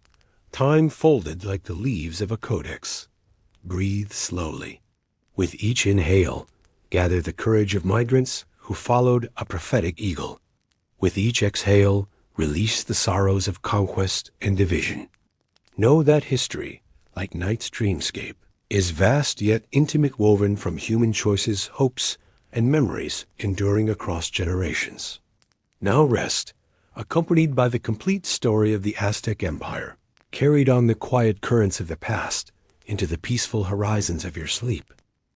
time folded like the leaves of a codex. Breathe slowly. With each inhale, gather the courage of migrants who followed a prophetic eagle. With each exhale, release the sorrows of conquest and division. Know that history, like night's dreamscape, is vast yet intimate, woven from human choices, hopes, and memories enduring across generations. Now rest, accompanied by the complete story of the Aztec Empire, carried on the quiet currents of the past into the peaceful horizons of your sleep.